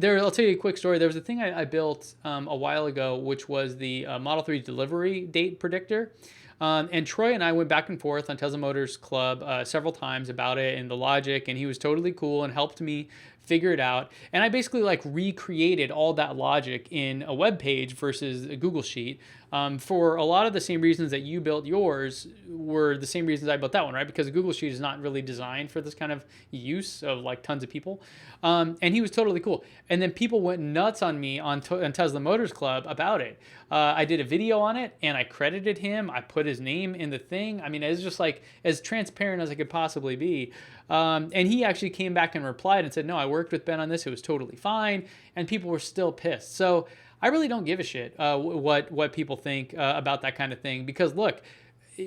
I'll tell you a quick story. There was a thing I built a while ago, which was the Model 3 delivery date predictor. And Troy and I went back and forth on Tesla Motors Club several times about it and the logic, and he was totally cool and helped me figure it out. And I basically recreated all that logic in a web page versus a Google Sheet. For a lot of the same reasons that you built yours were the same reasons I built that one, right? Because a Google Sheet is not really designed for this kind of use of tons of people. And he was totally cool. And then people went nuts on me on Tesla Motors Club about it. I did a video on it and I credited him. I put his name in the thing. I mean, it's just as transparent as I could possibly be. And he actually came back and replied and said, no, I worked with Ben on this. It was totally fine. And people were still pissed. So I really don't give a shit what people think about that kind of thing. Because look,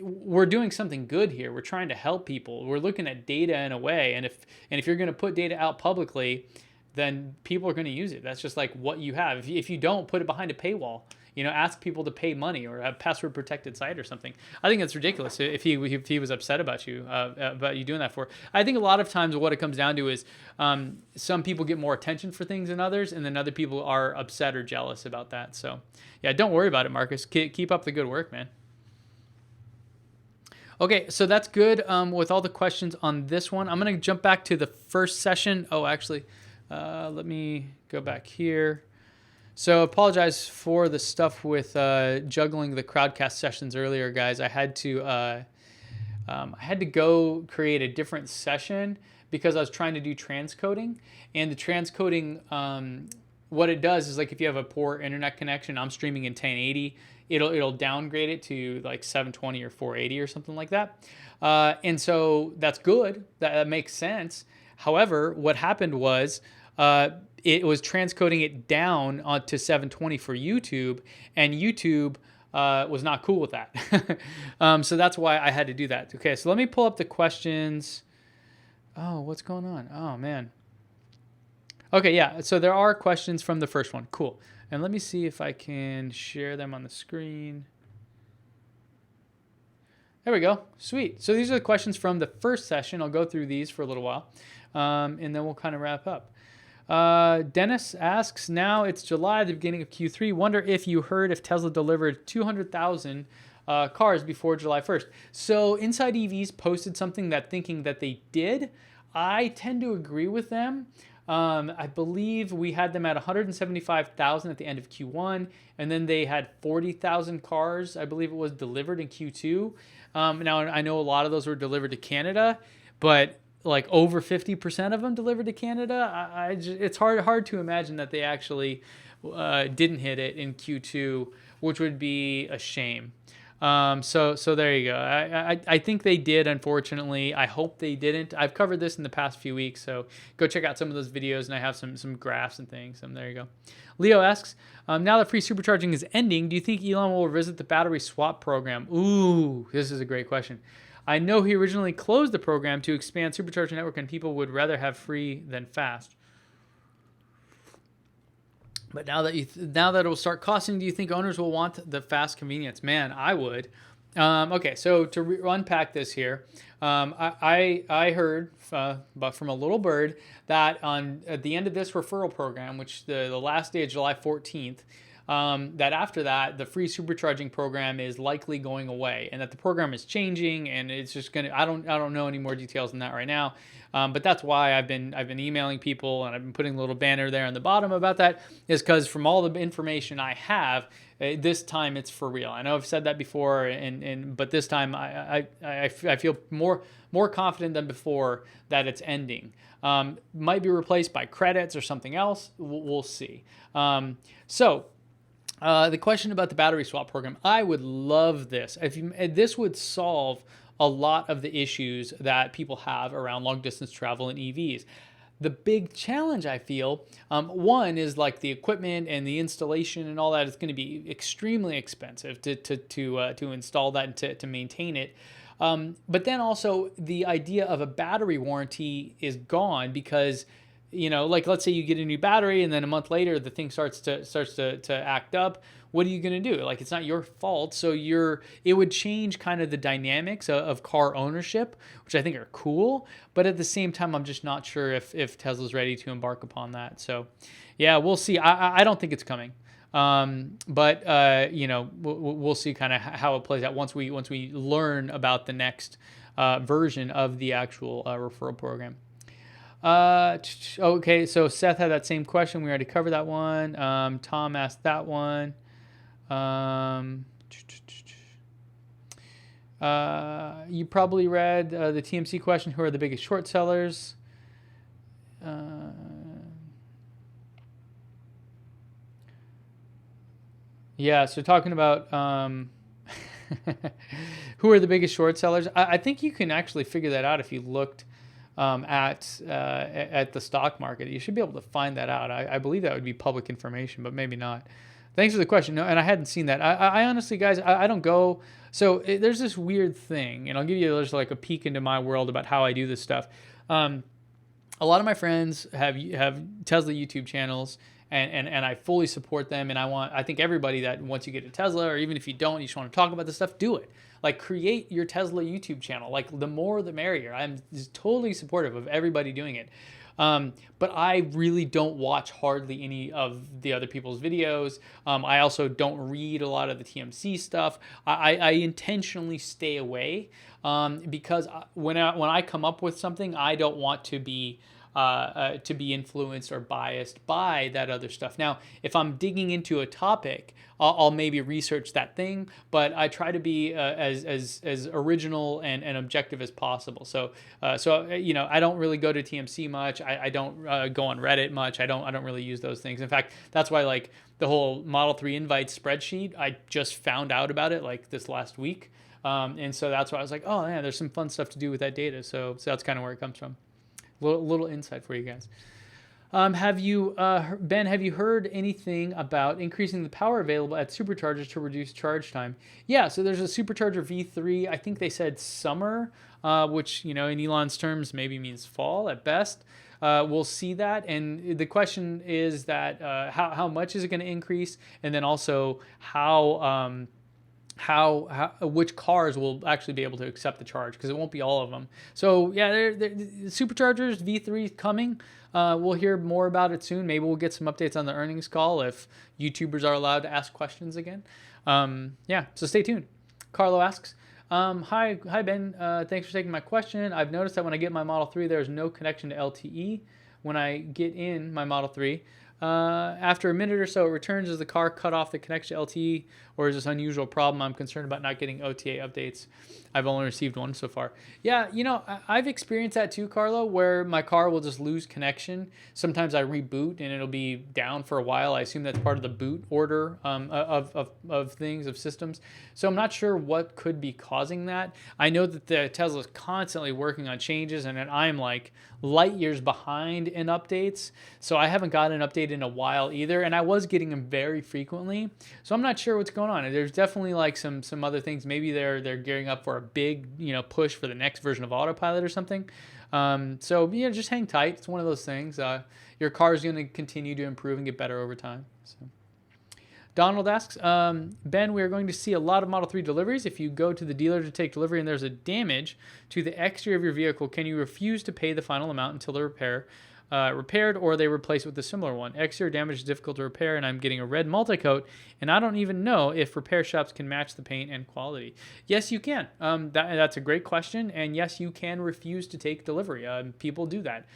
we're doing something good here. We're trying to help people. We're looking at data in a way, and if you're going to put data out publicly, then people are going to use it. That's just like what you have. If you don't, put it behind a paywall. Ask people to pay money or a password protected site or something. I think it's ridiculous if he was upset about you doing that for. I think a lot of times what it comes down to is some people get more attention for things than others, and then other people are upset or jealous about that. So yeah, don't worry about it, Marcus. Keep up the good work, man. Okay, so that's good with all the questions on this one. I'm going to jump back to the first session. Oh, actually, let me go back here. So apologize for the stuff with juggling the crowdcast sessions earlier, guys. I had to go create a different session because I was trying to do transcoding, and the transcoding, what it does is like if you have a poor internet connection, I'm streaming in 1080, it'll downgrade it to like 720 or 480 or something like that, and so that's good. That makes sense. However, what happened was it was transcoding it down to 720 for YouTube, and YouTube was not cool with that. So that's why I had to do that. Okay, so let me pull up the questions. Oh, what's going on? Oh, man. Okay, yeah, so there are questions from the first one. Cool. And let me see if I can share them on the screen. There we go. Sweet. So these are the questions from the first session. I'll go through these for a little while, and then we'll kind of wrap up. Dennis asks, now it's July, the beginning of Q3. Wonder if you heard if Tesla delivered 200,000 cars before July 1st. So Inside EVs posted something thinking that they did. I tend to agree with them. I believe we had them at 175,000 at the end of Q1, and then they had 40,000 cars, I believe it was, delivered in Q2. Now, I know a lot of those were delivered to Canada, but like over 50% of them delivered to Canada. It's hard to imagine that they actually didn't hit it in Q2, which would be a shame. So there you go. I think they did, unfortunately. I hope they didn't. I've covered this in the past few weeks, so go check out some of those videos, and I have some graphs and things. There you go. Leo asks, now that free supercharging is ending, do you think Elon will revisit the battery swap program? Ooh, this is a great question. I know he originally closed the program to expand supercharger network, and people would rather have free than fast. But now that it will start costing, do you think owners will want the fast convenience? Man, I would. Okay, so to unpack this here, I heard but from a little bird that at the end of this referral program, which the last day of July 14th, that after that, the free supercharging program is likely going away, and that the program is changing, and it's just gonna. I don't know any more details than that right now, but that's why I've been emailing people, and I've been putting a little banner there on the bottom about that, is because from all the information I have, this time it's for real. I know I've said that before, but this time I feel more confident than before that it's ending. Might be replaced by credits or something else. We'll see. The question about the battery swap program, I would love this. This would solve a lot of the issues that people have around long distance travel and EVs. The big challenge I feel, one is like the equipment and the installation and all that is going to be extremely expensive to install that and to maintain it. But then also the idea of a battery warranty is gone because, like let's say you get a new battery and then a month later the thing starts to act up. What are you going to do? Like, it's not your fault. So it would change kind of the dynamics of car ownership, which I think are cool. But at the same time, I'm just not sure if Tesla's ready to embark upon that. So yeah, we'll see. I don't think it's coming. But we'll see kind of how it plays out once we learn about the next version of the actual referral program. Okay, so Seth had that same question. We already covered that one. Tom asked that one. You probably read the TMC question. Who are the biggest short sellers? Yeah, so talking about who are the biggest short sellers. I think you can actually figure that out if you looked at the stock market. You should be able to find that out. I believe that would be public information, but maybe not. Thanks for the question. No, and I hadn't seen that. I honestly, guys, I don't go. So there's this weird thing, and I'll give you just like a peek into my world about how I do this stuff. Um, a lot of my friends have Tesla YouTube channels, and I fully support them. And I think everybody that once you get a Tesla, or even if you don't, you just want to talk about this stuff, do it. Like, create your Tesla YouTube channel. Like, the more the merrier. I'm just totally supportive of everybody doing it. But I really don't watch hardly any of the other people's videos. I also don't read a lot of the TMC stuff. I intentionally stay away because when I come up with something, I don't want to be influenced or biased by that other stuff. Now, if I'm digging into a topic, I'll maybe research that thing, but I try to be as original and objective as possible. So you know, I don't really go to TMC much. I don't go on Reddit much. I don't really use those things. In fact, that's why, like, the whole Model 3 invite spreadsheet, I just found out about it like this last week. And so that's why I was like, oh yeah, there's some fun stuff to do with that data. So that's kind of where it comes from. Little insight for you guys. Ben, have you heard anything about increasing the power available at superchargers to reduce charge time? Yeah, so there's a supercharger V3. I think they said summer, which, you know, in Elon's terms maybe means fall at best. We'll see that, and the question is that how much is it going to increase, and then also how which cars will actually be able to accept the charge, because it won't be all of them. So yeah, superchargers V3 coming. We'll hear more about it soon. Maybe we'll get some updates on the earnings call if YouTubers are allowed to ask questions again. Yeah, so stay tuned. Carlo asks, hi Ben, thanks for taking my question. I've noticed that when I get my Model 3, there's no connection to LTE when I get in my Model 3. After a minute or so, it returns as the car cut off the connection to LTE, or is this unusual problem? I'm concerned about not getting OTA updates. I've only received one so far. Yeah, you know, I've experienced that too, Carlo, where my car will just lose connection. Sometimes I reboot and it'll be down for a while. I assume that's part of the boot order of things, of systems. So I'm not sure what could be causing that. I know that the Tesla is constantly working on changes, and I'm like light years behind in updates. So I haven't gotten an update in a while either, and I was getting them very frequently. So I'm not sure what's going on. There's definitely like some other things. Maybe they're gearing up for a big, you know, push for the next version of autopilot or something. So you know, just hang tight. It's one of those things. Your car is going to continue to improve and get better over time. So. Donald asks, Ben, we are going to see a lot of Model 3 deliveries. If you go to the dealer to take delivery and there's a damage to the exterior of your vehicle, can you refuse to pay the final amount until the repaired, or they replace it with a similar one? Exterior damage is difficult to repair, and I'm getting a red multi-coat, and I don't even know if repair shops can match the paint and quality. Yes, you can. That's a great question, and yes, you can refuse to take delivery. People do that.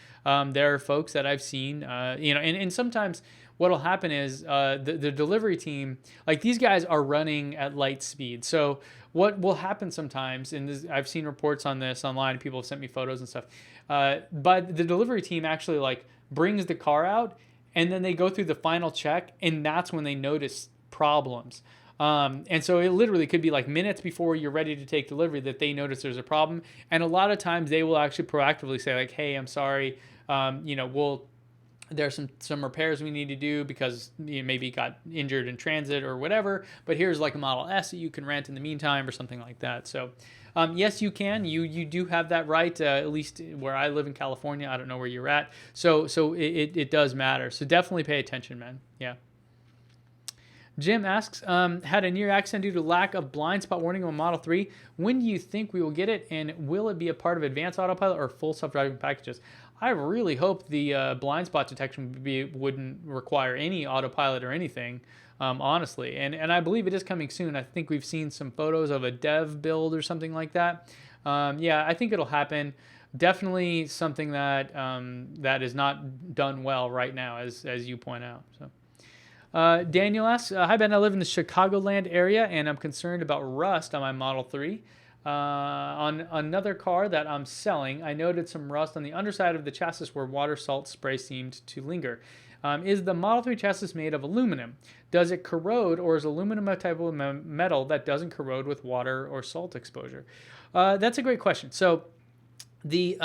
There are folks that I've seen, you know, and sometimes what'll happen is the delivery team, like, these guys are running at light speed. So what will happen sometimes, and I've seen reports on this online, people have sent me photos and stuff, but the delivery team actually like brings the car out, and then they go through the final check, and that's when they notice problems. And so it literally could be like minutes before you're ready to take delivery that they notice there's a problem. And a lot of times they will actually proactively say like, hey, I'm sorry, you know, there's some repairs we need to do because you maybe got injured in transit or whatever, but here's like a Model S that you can rent in the meantime or something like that. So yes, you can. You do have that right, at least where I live in California. I don't know where you're at. So it does matter. So definitely pay attention, man. Yeah. Jim asks, had a near accident due to lack of blind spot warning on Model 3. When do you think we will get it, and will it be a part of advanced autopilot or full self-driving packages? I really hope the blind spot detection wouldn't require any autopilot or anything, honestly. And I believe it is coming soon. I think we've seen some photos of a dev build or something like that. Yeah, I think it'll happen. Definitely something that that is not done well right now, as you point out. So. Daniel asks, hi Ben, I live in the Chicagoland area and I'm concerned about rust on my Model 3. On another car that I'm selling, I noted some rust on the underside of the chassis where water salt spray seemed to linger. Is the Model 3 chassis made of aluminum? Does it corrode, or is aluminum a type of metal that doesn't corrode with water or salt exposure? That's a great question. So The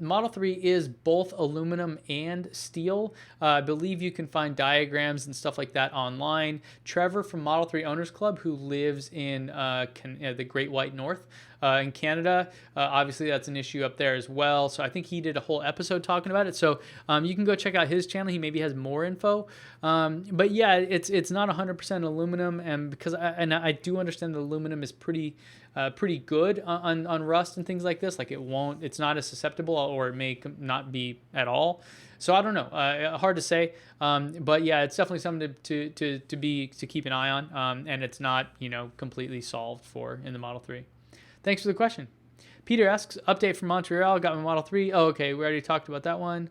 Model 3 is both aluminum and steel. I believe you can find diagrams and stuff like that online. Trevor from Model 3 Owners Club, who lives in the Great White North in Canada, obviously that's an issue up there as well. So I think he did a whole episode talking about it. So you can go check out his channel. He maybe has more info. But yeah, it's not 100% aluminum, and because I do understand the aluminum is pretty good on rust and things like this. Like it's not as susceptible, or it may not be at all. So I don't know. Hard to say. But yeah, it's definitely something to keep an eye on. And it's not completely solved for in the Model 3. Thanks for the question. Peter asks, update from Montreal. Got my Model 3. Oh, okay. We already talked about that one.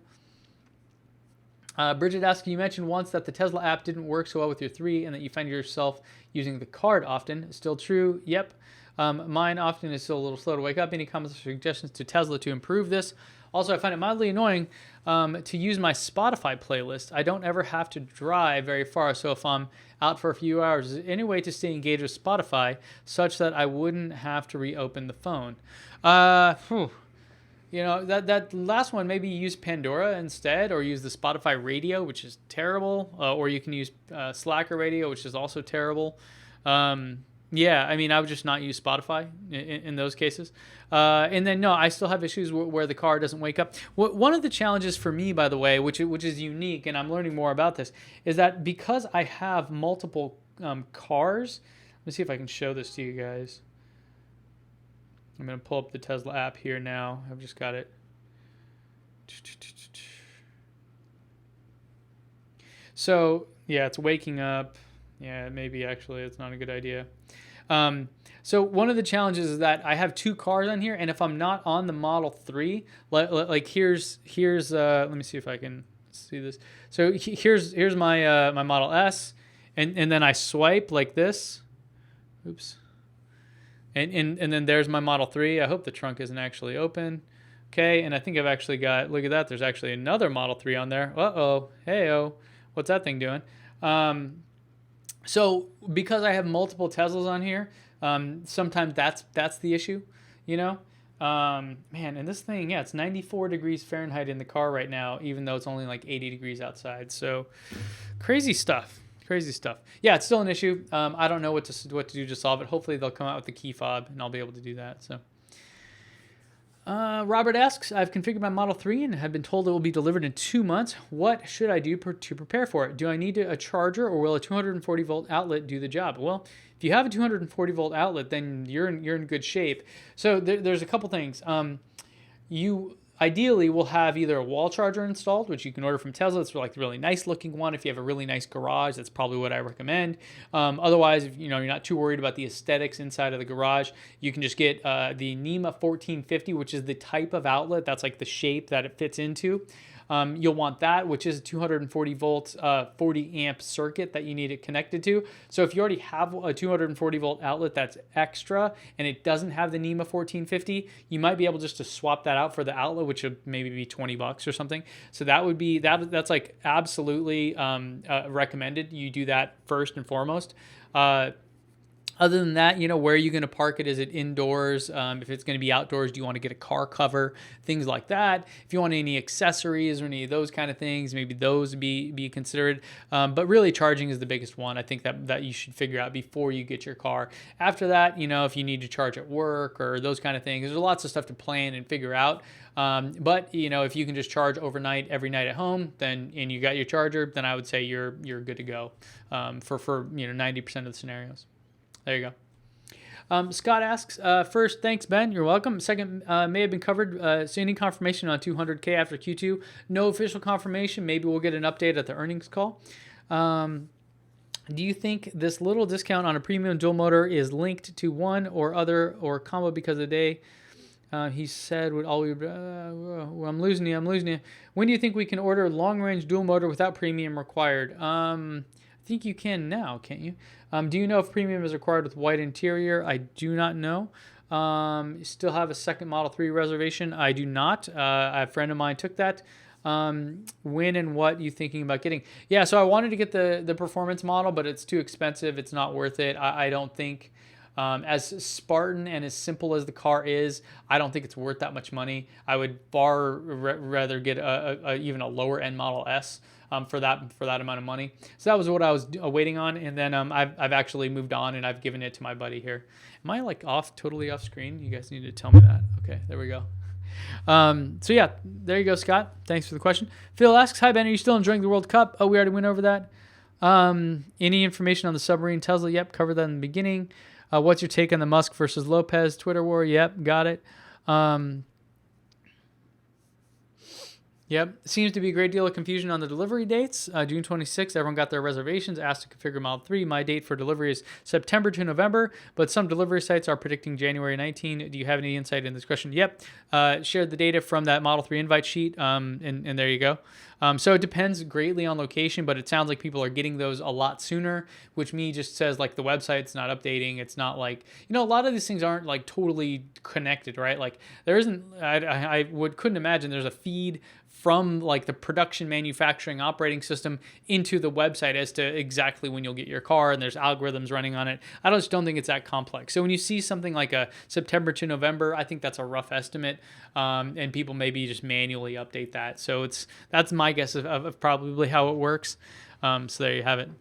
Bridget asks, you mentioned once that the Tesla app didn't work so well with your 3 and that you find yourself using the card often. Still true? Yep. Mine often is still a little slow to wake up. Any comments or suggestions to Tesla to improve this? Also, I find it mildly annoying to use my Spotify playlist. I don't ever have to drive very far, so if I'm out for a few hours, is there any way to stay engaged with Spotify such that I wouldn't have to reopen the phone? That last one, maybe use Pandora instead, or use the Spotify radio, which is terrible, or you can use Slacker radio, which is also terrible. Yeah, I mean, I would just not use Spotify in those cases. And then, no, I still have issues where the car doesn't wake up. One of the challenges for me, by the way, which is unique, and I'm learning more about this, is that because I have multiple cars, let me see if I can show this to you guys. I'm going to pull up the Tesla app here now. I've just got it. So, yeah, it's waking up. Yeah, maybe actually it's not a good idea. So one of the challenges is that I have 2 cars on here, and if I'm not on the Model 3, like here's let me see if I can see this. So here's my my Model S, and then I swipe like this. Oops. And then there's my Model 3. I hope the trunk isn't actually open. Okay, and I think I've actually got, look at that, there's actually another Model 3 on there. Uh-oh, hey-oh, what's that thing doing? So because I have multiple Teslas on here, sometimes that's the issue, Man, and this thing, yeah, it's 94 degrees Fahrenheit in the car right now, even though it's only like 80 degrees outside. So crazy stuff. Yeah, it's still an issue. I don't know what to do to solve it. Hopefully they'll come out with the key fob and I'll be able to do that. So Robert asks, I've configured my Model 3 and have been told it will be delivered in 2 months. What should I do to prepare for it? Do I need a charger, or will a 240 volt outlet do the job? Well, if you have a 240 volt outlet, then you're in good shape. So there's a couple things. You ideally will have either a wall charger installed, which you can order from Tesla. It's like a really nice looking one. If you have a really nice garage, that's probably what I recommend. Otherwise, if you're not too worried about the aesthetics inside of the garage, you can just get the NEMA 1450, which is the type of outlet. That's like the shape that it fits into. You'll want that, which is a 240 volt, 40 amp circuit that you need it connected to. So if you already have a 240 volt outlet that's extra and it doesn't have the NEMA 1450, you might be able just to swap that out for the outlet, which would maybe be $20 or something. So that would be, that's like absolutely recommended. You do that first and foremost. Other than that, where are you going to park it? Is it indoors? If it's going to be outdoors, do you want to get a car cover? Things like that. If you want any accessories or any of those kind of things, maybe those be considered. But really, charging is the biggest one. I think that you should figure out before you get your car. After that, if you need to charge at work or those kind of things, there's lots of stuff to plan and figure out. But if you can just charge overnight every night at home, and you got your charger, then I would say you're good to go for 90% of the scenarios. There you go. Scott asks, first, thanks, Ben. You're welcome. Second, may have been covered. So any confirmation on 200K after Q2? No official confirmation. Maybe we'll get an update at the earnings call. Do you think this little discount on a premium dual motor is linked to one or other or combo because of the day? He said, I'm losing you. When do you think we can order long-range dual motor without premium required? I think you can now, can't you? Do you know if premium is required with white interior? I do not know. Still have a second Model 3 reservation? I do not. A friend of mine took that. When and what you thinking about getting? Yeah, so I wanted to get the performance model, but it's too expensive. It's not worth it. I don't think. As Spartan and as simple as the car is, I don't think it's worth that much money. I would far rather get even a lower end Model S. For that amount of money. So that was what I was waiting on, and then I've actually moved on and I've given it to my buddy here. Am I like totally off screen? You guys need to tell me that. Okay, there we go. So yeah, there you go, Scott. Thanks for the question. Phil asks, "Hi Ben, are you still enjoying the World Cup?" Oh, we already went over that. Any information on the submarine Tesla? Yep, covered that in the beginning. What's your take on the Musk versus Lopez Twitter war? Yep, got it. Yep. Seems to be a great deal of confusion on the delivery dates. June 26th, everyone got their reservations, asked to configure Model 3. My date for delivery is September to November, but some delivery sites are predicting January 19. Do you have any insight in this question? Yep. Shared the data from that Model 3 invite sheet, and there you go. So it depends greatly on location, but it sounds like people are getting those a lot sooner, which just says like the website's not updating. It's not like, a lot of these things aren't like totally connected, right? Like there isn't, I couldn't imagine there's a feed from like the production manufacturing operating system into the website as to exactly when you'll get your car, and there's algorithms running on it. I just don't think it's that complex. So when you see something like a September to November, I think that's a rough estimate, and people maybe just manually update that. So that's my guess of probably how it works. So there you have it.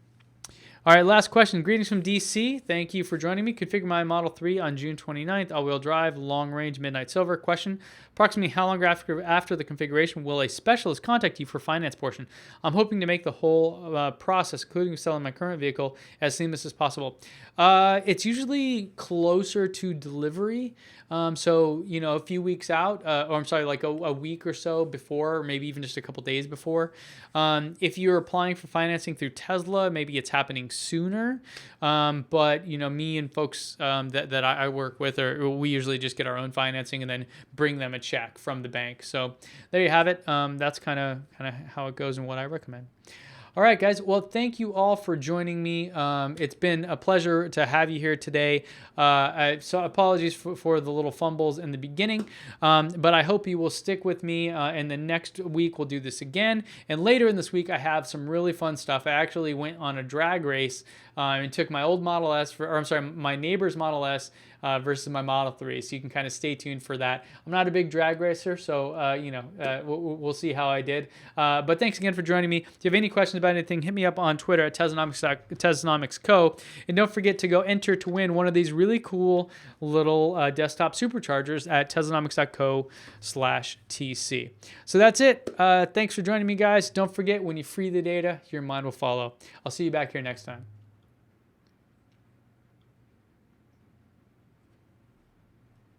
All right, last question. Greetings from DC. Thank you for joining me. Configure my Model 3 on June 29th. All-wheel drive, long-range, midnight silver. Question, approximately how long after the configuration will a specialist contact you for finance portion? I'm hoping to make the whole process, including selling my current vehicle, as seamless as possible. It's usually closer to delivery. So, a few weeks out, or I'm sorry, like a week or so before, or maybe even just a couple days before. If you're applying for financing through Tesla, maybe it's happening sooner. But, me and folks that I work with, we usually just get our own financing and then bring them a check from the bank. So there you have it. That's kind of how it goes and what I recommend. All right, guys. Well, thank you all for joining me. It's been a pleasure to have you here today. So apologies for the little fumbles in the beginning, but I hope you will stick with me. And the next week we'll do this again. And later in this week, I have some really fun stuff. I actually went on a drag race and took my old Model S, my neighbor's Model S versus my Model 3. So you can kind of stay tuned for that. I'm not a big drag racer, so we'll see how I did. But thanks again for joining me. If you have any questions about anything, hit me up on Twitter at Teslanomics Co. And don't forget to go enter to win one of these really cool little desktop superchargers at Teslanomics.co/TC. So that's it. Thanks for joining me, guys. Don't forget, when you free the data, your mind will follow. I'll see you back here next time.